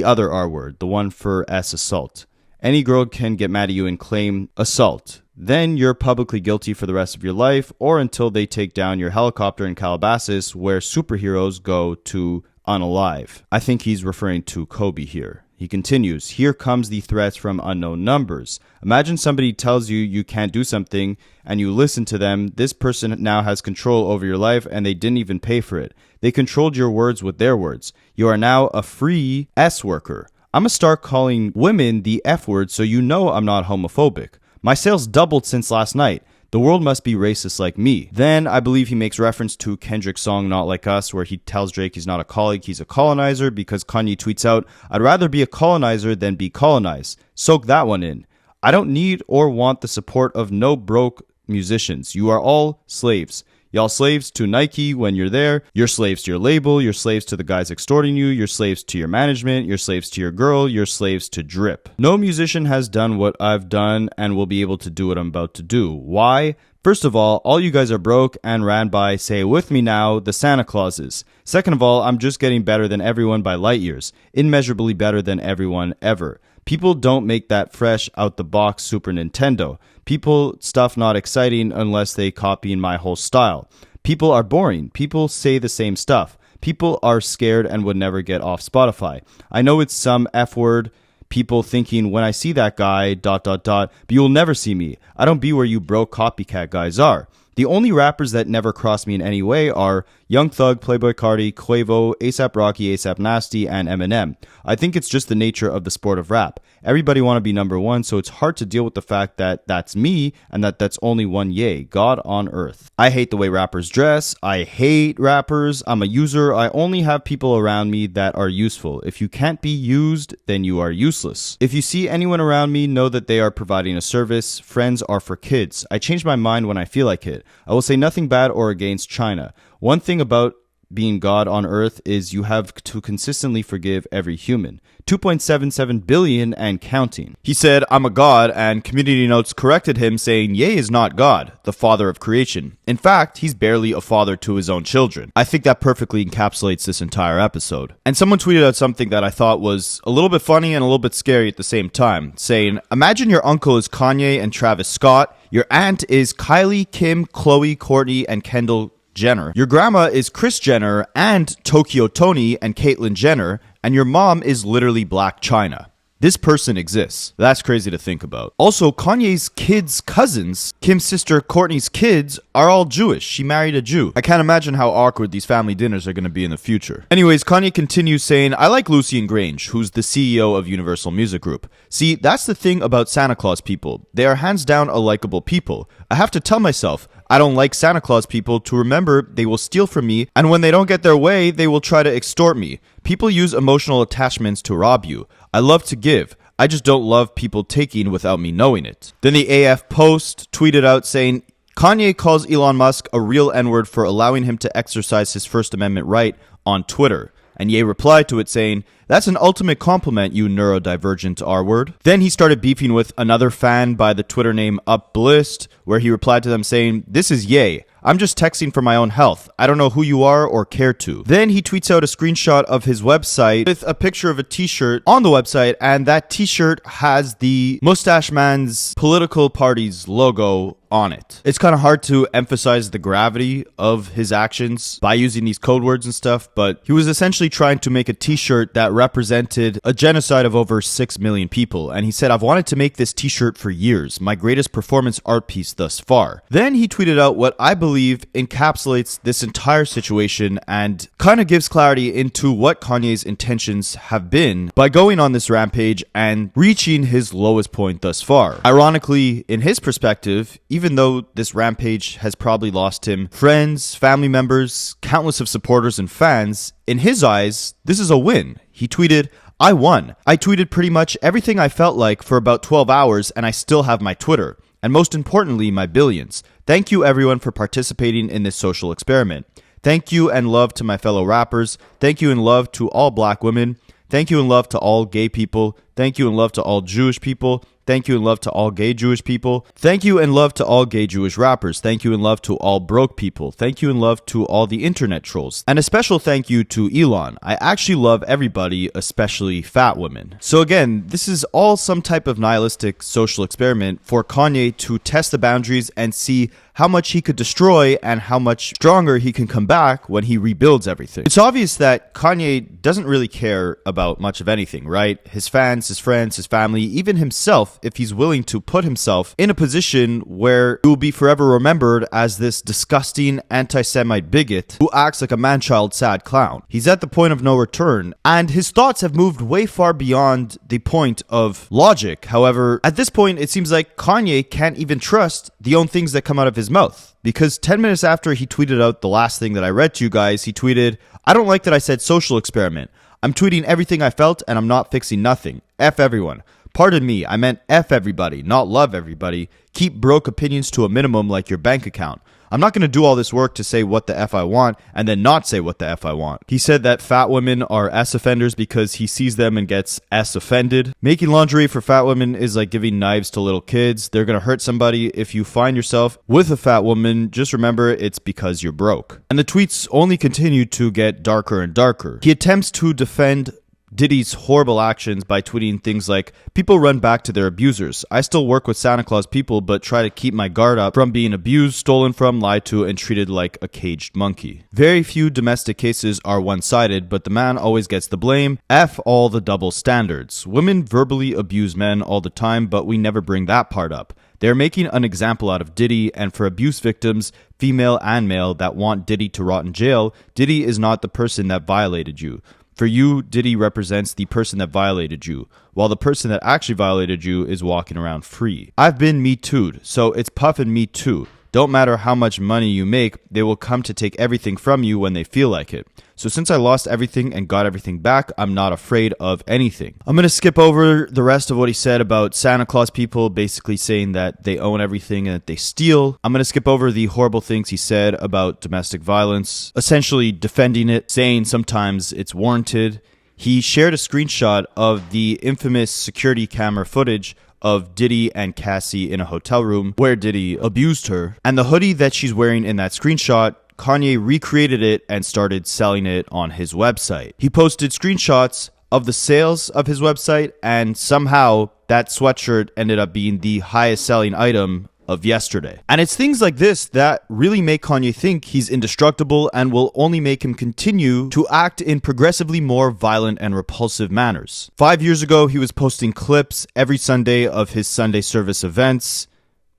other R-word, the one for S assault. Any girl can get mad at you and claim assault. Then you're publicly guilty for the rest of your life, or until they take down your helicopter in Calabasas, where superheroes go to unalive. I think he's referring to Kobe here. He continues, here comes the threats from unknown numbers. Imagine somebody tells you you can't do something and you listen to them. This person now has control over your life and they didn't even pay for it. They controlled your words with their words. You are now a free S worker. I'm gonna start calling women the F word so you know I'm not homophobic. My sales doubled since last night. The world must be racist like me. Then I believe he makes reference to Kendrick's song Not Like Us, where he tells Drake he's not a colleague, he's a colonizer, because Kanye tweets out, I'd rather be a colonizer than be colonized. Soak that one in. I don't need or want the support of no broke musicians. You are all slaves. Y'all slaves to Nike when you're there. You're slaves to your label. You're slaves to the guys extorting you. You're slaves to your management. You're slaves to your girl. You're slaves to drip. No musician has done what I've done and will be able to do what I'm about to do. Why? First of all you guys are broke and ran by, say it with me now, the Santa Clauses. Second of all, I'm just getting better than everyone by light years. Immeasurably better than everyone ever. People don't make that fresh out the box Super Nintendo. People stuff not exciting unless they copy my whole style. People are boring. People say the same stuff. People are scared and would never get off Spotify. I know it's some F word. People thinking when I see that guy, ... but you'll never see me. I don't be where you broke copycat guys are. The only rappers that never cross me in any way are Young Thug, Playboi Carti, Quavo, A$AP Rocky, A$AP Nasty, and Eminem. I think it's just the nature of the sport of rap. Everybody want to be number one, so it's hard to deal with the fact that that's me and that that's only one Ye, God on earth. I hate the way rappers dress. I hate rappers. I'm a user. I only have people around me that are useful. If you can't be used, then you are useless. If you see anyone around me, know that they are providing a service. Friends are for kids. I change my mind when I feel like it. it. I will say nothing bad or against China. One thing about being God on earth is you have to consistently forgive every human. 2.77 billion and counting. He said, I'm a god, and Community Notes corrected him saying, Ye is not God, the father of creation. In fact, he's barely a father to his own children. I think that perfectly encapsulates this entire episode. And someone tweeted out something that I thought was a little bit funny and a little bit scary at the same time, saying, imagine your uncle is Kanye and Travis Scott, your aunt is Kylie, Kim, Khloe, Kourtney, and Kendall Jenner. Your grandma is Kris Jenner and Tokyo Tony and Caitlyn Jenner, and your mom is literally Black China. This person exists. That's crazy to think about. Also, Kanye's kids' cousins, Kim's sister Kourtney's kids, are all Jewish. She married a Jew. I can't imagine how awkward these family dinners are going to be in the future. Anyways, Kanye continues saying, I like Lucien Grange, who's the CEO of Universal Music Group. See, that's the thing about Santa Claus people. They are hands down a likable people. I have to tell myself, I don't like Santa Claus people to remember they will steal from me, and when they don't get their way, they will try to extort me. People use emotional attachments to rob you. I love to give. I just don't love people taking without me knowing it. Then the AF Post tweeted out saying, Kanye calls Elon Musk a real N-word for allowing him to exercise his First Amendment right on Twitter. And Ye replied to it saying, that's an ultimate compliment, you neurodivergent R-word. Then he started beefing with another fan by the Twitter name UpBlist, where he replied to them saying, this is Ye. I'm just texting for my own health. I don't know who you are or care to. Then he tweets out a screenshot of his website with a picture of a t-shirt on the website, and that t-shirt has the Mustache Man's political party's logo on it. It's kind of hard to emphasize the gravity of his actions by using these code words and stuff, but he was essentially trying to make a t-shirt that represented a genocide of over 6 million people, and he said, I've wanted to make this t-shirt for years, my greatest performance art piece thus far. Then he tweeted out what I believe encapsulates this entire situation and kind of gives clarity into what Kanye's intentions have been by going on this rampage and reaching his lowest point thus far. Ironically, in his perspective, even though this rampage has probably lost him friends, family members, countless of supporters and fans, in his eyes, this is a win. He tweeted, I won. I tweeted pretty much everything I felt like for about 12 hours and I still have my Twitter. And most importantly, my billions. Thank you everyone for participating in this social experiment. Thank you and love to my fellow rappers. Thank you and love to all black women. Thank you and love to all gay people. Thank you and love to all Jewish people. Thank you and love to all gay Jewish people. Thank you and love to all gay Jewish rappers. Thank you and love to all broke people. Thank you and love to all the internet trolls. And a special thank you to Elon. I actually love everybody, especially fat women. So again, this is all some type of nihilistic social experiment for Kanye to test the boundaries and see how much he could destroy and how much stronger he can come back when he rebuilds everything. It's obvious that Kanye doesn't really care about much of anything, right? His fans, his friends, his family, even himself, if he's willing to put himself in a position where he will be forever remembered as this disgusting anti-Semite bigot who acts like a man-child sad clown. He's at the point of no return, and his thoughts have moved way far beyond the point of logic. However, at this point, it seems like Kanye can't even trust the own things that come out of his mouth. Because 10 minutes after he tweeted out the last thing that I read to you guys, he tweeted, I don't like that I said social experiment. I'm tweeting everything I felt and I'm not fixing nothing. F everyone. Pardon me, I meant F everybody, not love everybody. Keep broke opinions to a minimum like your bank account. I'm not going to do all this work to say what the F I want and then not say what the F I want. He said that fat women are S offenders because he sees them and gets S offended. Making lingerie for fat women is like giving knives to little kids. They're going to hurt somebody. If you find yourself with a fat woman, just remember it's because you're broke. And the tweets only continue to get darker and darker. He attempts to defend Diddy's horrible actions by tweeting things like, people run back to their abusers. I still work with Santa Claus people, but try to keep my guard up from being abused, stolen from, lied to, and treated like a caged monkey. Very few domestic cases are one-sided, but the man always gets the blame. F all the double standards. Women verbally abuse men all the time, but we never bring that part up. They're making an example out of Diddy, and for abuse victims, female and male, that want Diddy to rot in jail, Diddy is not the person that violated you. For you, Diddy represents the person that violated you, while the person that actually violated you is walking around free. I've been Me Too'd, so it's Puff and Me Too. Don't matter how much money you make, they will come to take everything from you when they feel like it. So since I lost everything and got everything back, I'm not afraid of anything. I'm going to skip over the rest of what he said about Santa Claus people, basically saying that they own everything and that they steal. I'm going to skip over the horrible things he said about domestic violence, essentially defending it, saying sometimes it's warranted. He shared a screenshot of the infamous security camera footage of Diddy and Cassie in a hotel room where Diddy abused her. And the hoodie that she's wearing in that screenshot, Kanye recreated it and started selling it on his website. He posted screenshots of the sales of his website, and somehow that sweatshirt ended up being the highest selling item of yesterday. And it's things like this that really make Kanye think he's indestructible and will only make him continue to act in progressively more violent and repulsive manners. 5 years ago, he was posting clips every Sunday of his Sunday service events.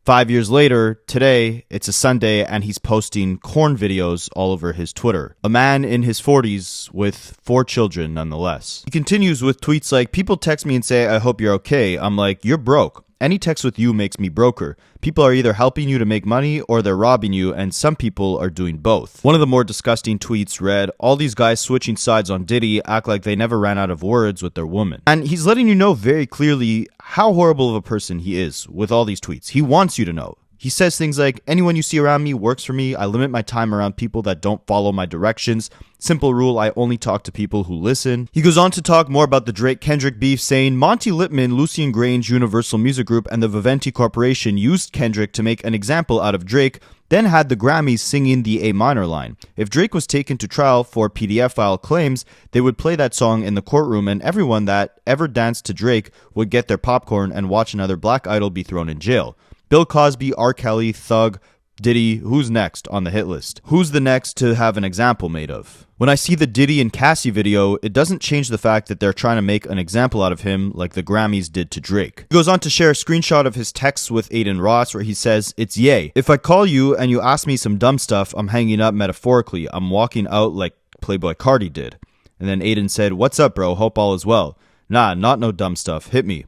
5 years later, today, it's a Sunday and he's posting corn videos all over his Twitter. A man in his 40s with 4 children nonetheless. He continues with tweets like, people text me and say, I hope you're okay. I'm like, you're broke. Any text with you makes me broker. People are either helping you to make money or they're robbing you, and some people are doing both. One of the more disgusting tweets read, all these guys switching sides on Diddy act like they never ran out of words with their woman. And he's letting you know very clearly how horrible of a person he is with all these tweets. He wants you to know. He says things like, anyone you see around me works for me. I limit my time around people that don't follow my directions. Simple rule, I only talk to people who listen. He goes on to talk more about the Drake-Kendrick beef, saying, Monty Littman, Lucian Grange, Universal Music Group, and the Vivendi Corporation used Kendrick to make an example out of Drake, then had the Grammys singing the A minor line. If Drake was taken to trial for PDF file claims, they would play that song in the courtroom, and everyone that ever danced to Drake would get their popcorn and watch another Black Idol be thrown in jail. Bill Cosby, R. Kelly, Thug, Diddy, who's next on the hit list? Who's the next to have an example made of? When I see the Diddy and Cassie video, it doesn't change the fact that they're trying to make an example out of him like the Grammys did to Drake. He goes on to share a screenshot of his texts with Adin Ross where he says, it's yay. If I call you and you ask me some dumb stuff, I'm hanging up metaphorically. I'm walking out like Playboi Carti did. And then Adin said, what's up, bro? Hope all is well. Nah, not no dumb stuff. Hit me.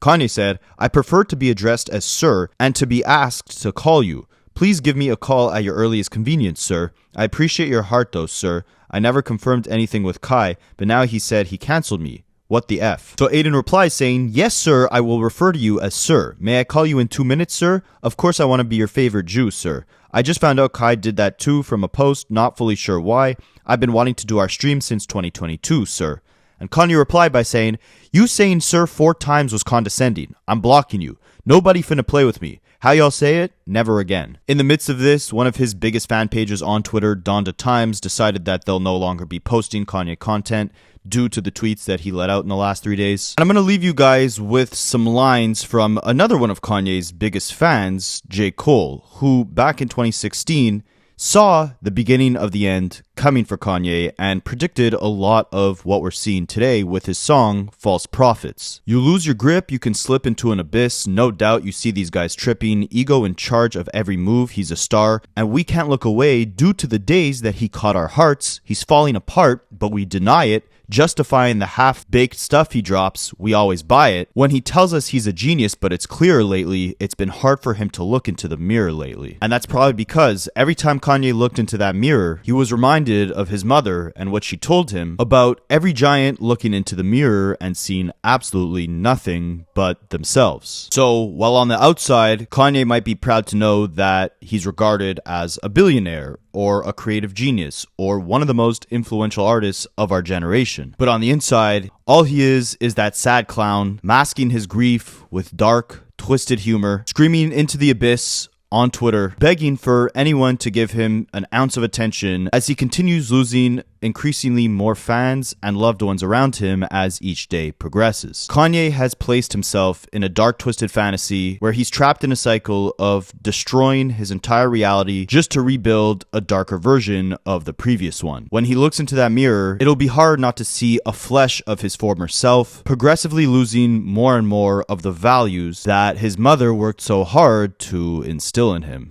Kanye said, I prefer to be addressed as sir and to be asked to call you. Please give me a call at your earliest convenience, sir. I appreciate your heart though, sir. I never confirmed anything with Kai, but now he said he canceled me. What the F? So Adin replies saying, yes, sir, I will refer to you as sir. May I call you in 2 minutes, sir? Of course I want to be your favorite Jew, sir. I just found out Kai did that too from a post, not fully sure why. I've been wanting to do our stream since 2022, sir. And Kanye replied by saying, you saying sir 4 times was condescending. I'm blocking you. Nobody finna play with me. How y'all say it? Never again. In the midst of this, one of his biggest fan pages on Twitter, Donda Times, decided that they'll no longer be posting Kanye content due to the tweets that he let out in the last 3 days. And I'm going to leave you guys with some lines from another one of Kanye's biggest fans, J. Cole, who back in 2016 saw the beginning of the end coming for Kanye and predicted a lot of what we're seeing today with his song False Prophets. You lose your grip, you can slip into an abyss. No doubt you see these guys tripping, ego in charge of every move, he's a star, and we can't look away due to the days that he caught our hearts. He's falling apart, but we deny it. Justifying the half-baked stuff he drops, we always buy it. When he tells us he's a genius, but it's clear lately, it's been hard for him to look into the mirror lately. And that's probably because every time Kanye looked into that mirror, he was reminded of his mother and what she told him about every giant looking into the mirror and seeing absolutely nothing but themselves. So, while on the outside, Kanye might be proud to know that he's regarded as a billionaire or a creative genius, or one of the most influential artists of our generation. But on the inside, all he is that sad clown, masking his grief with dark, twisted humor, screaming into the abyss on Twitter, begging for anyone to give him an ounce of attention as he continues losing increasingly more fans and loved ones around him as each day progresses. Kanye has placed himself in a dark, twisted fantasy where he's trapped in a cycle of destroying his entire reality just to rebuild a darker version of the previous one. When he looks into that mirror, it'll be hard not to see a flesh of his former self, progressively losing more and more of the values that his mother worked so hard to instill in him.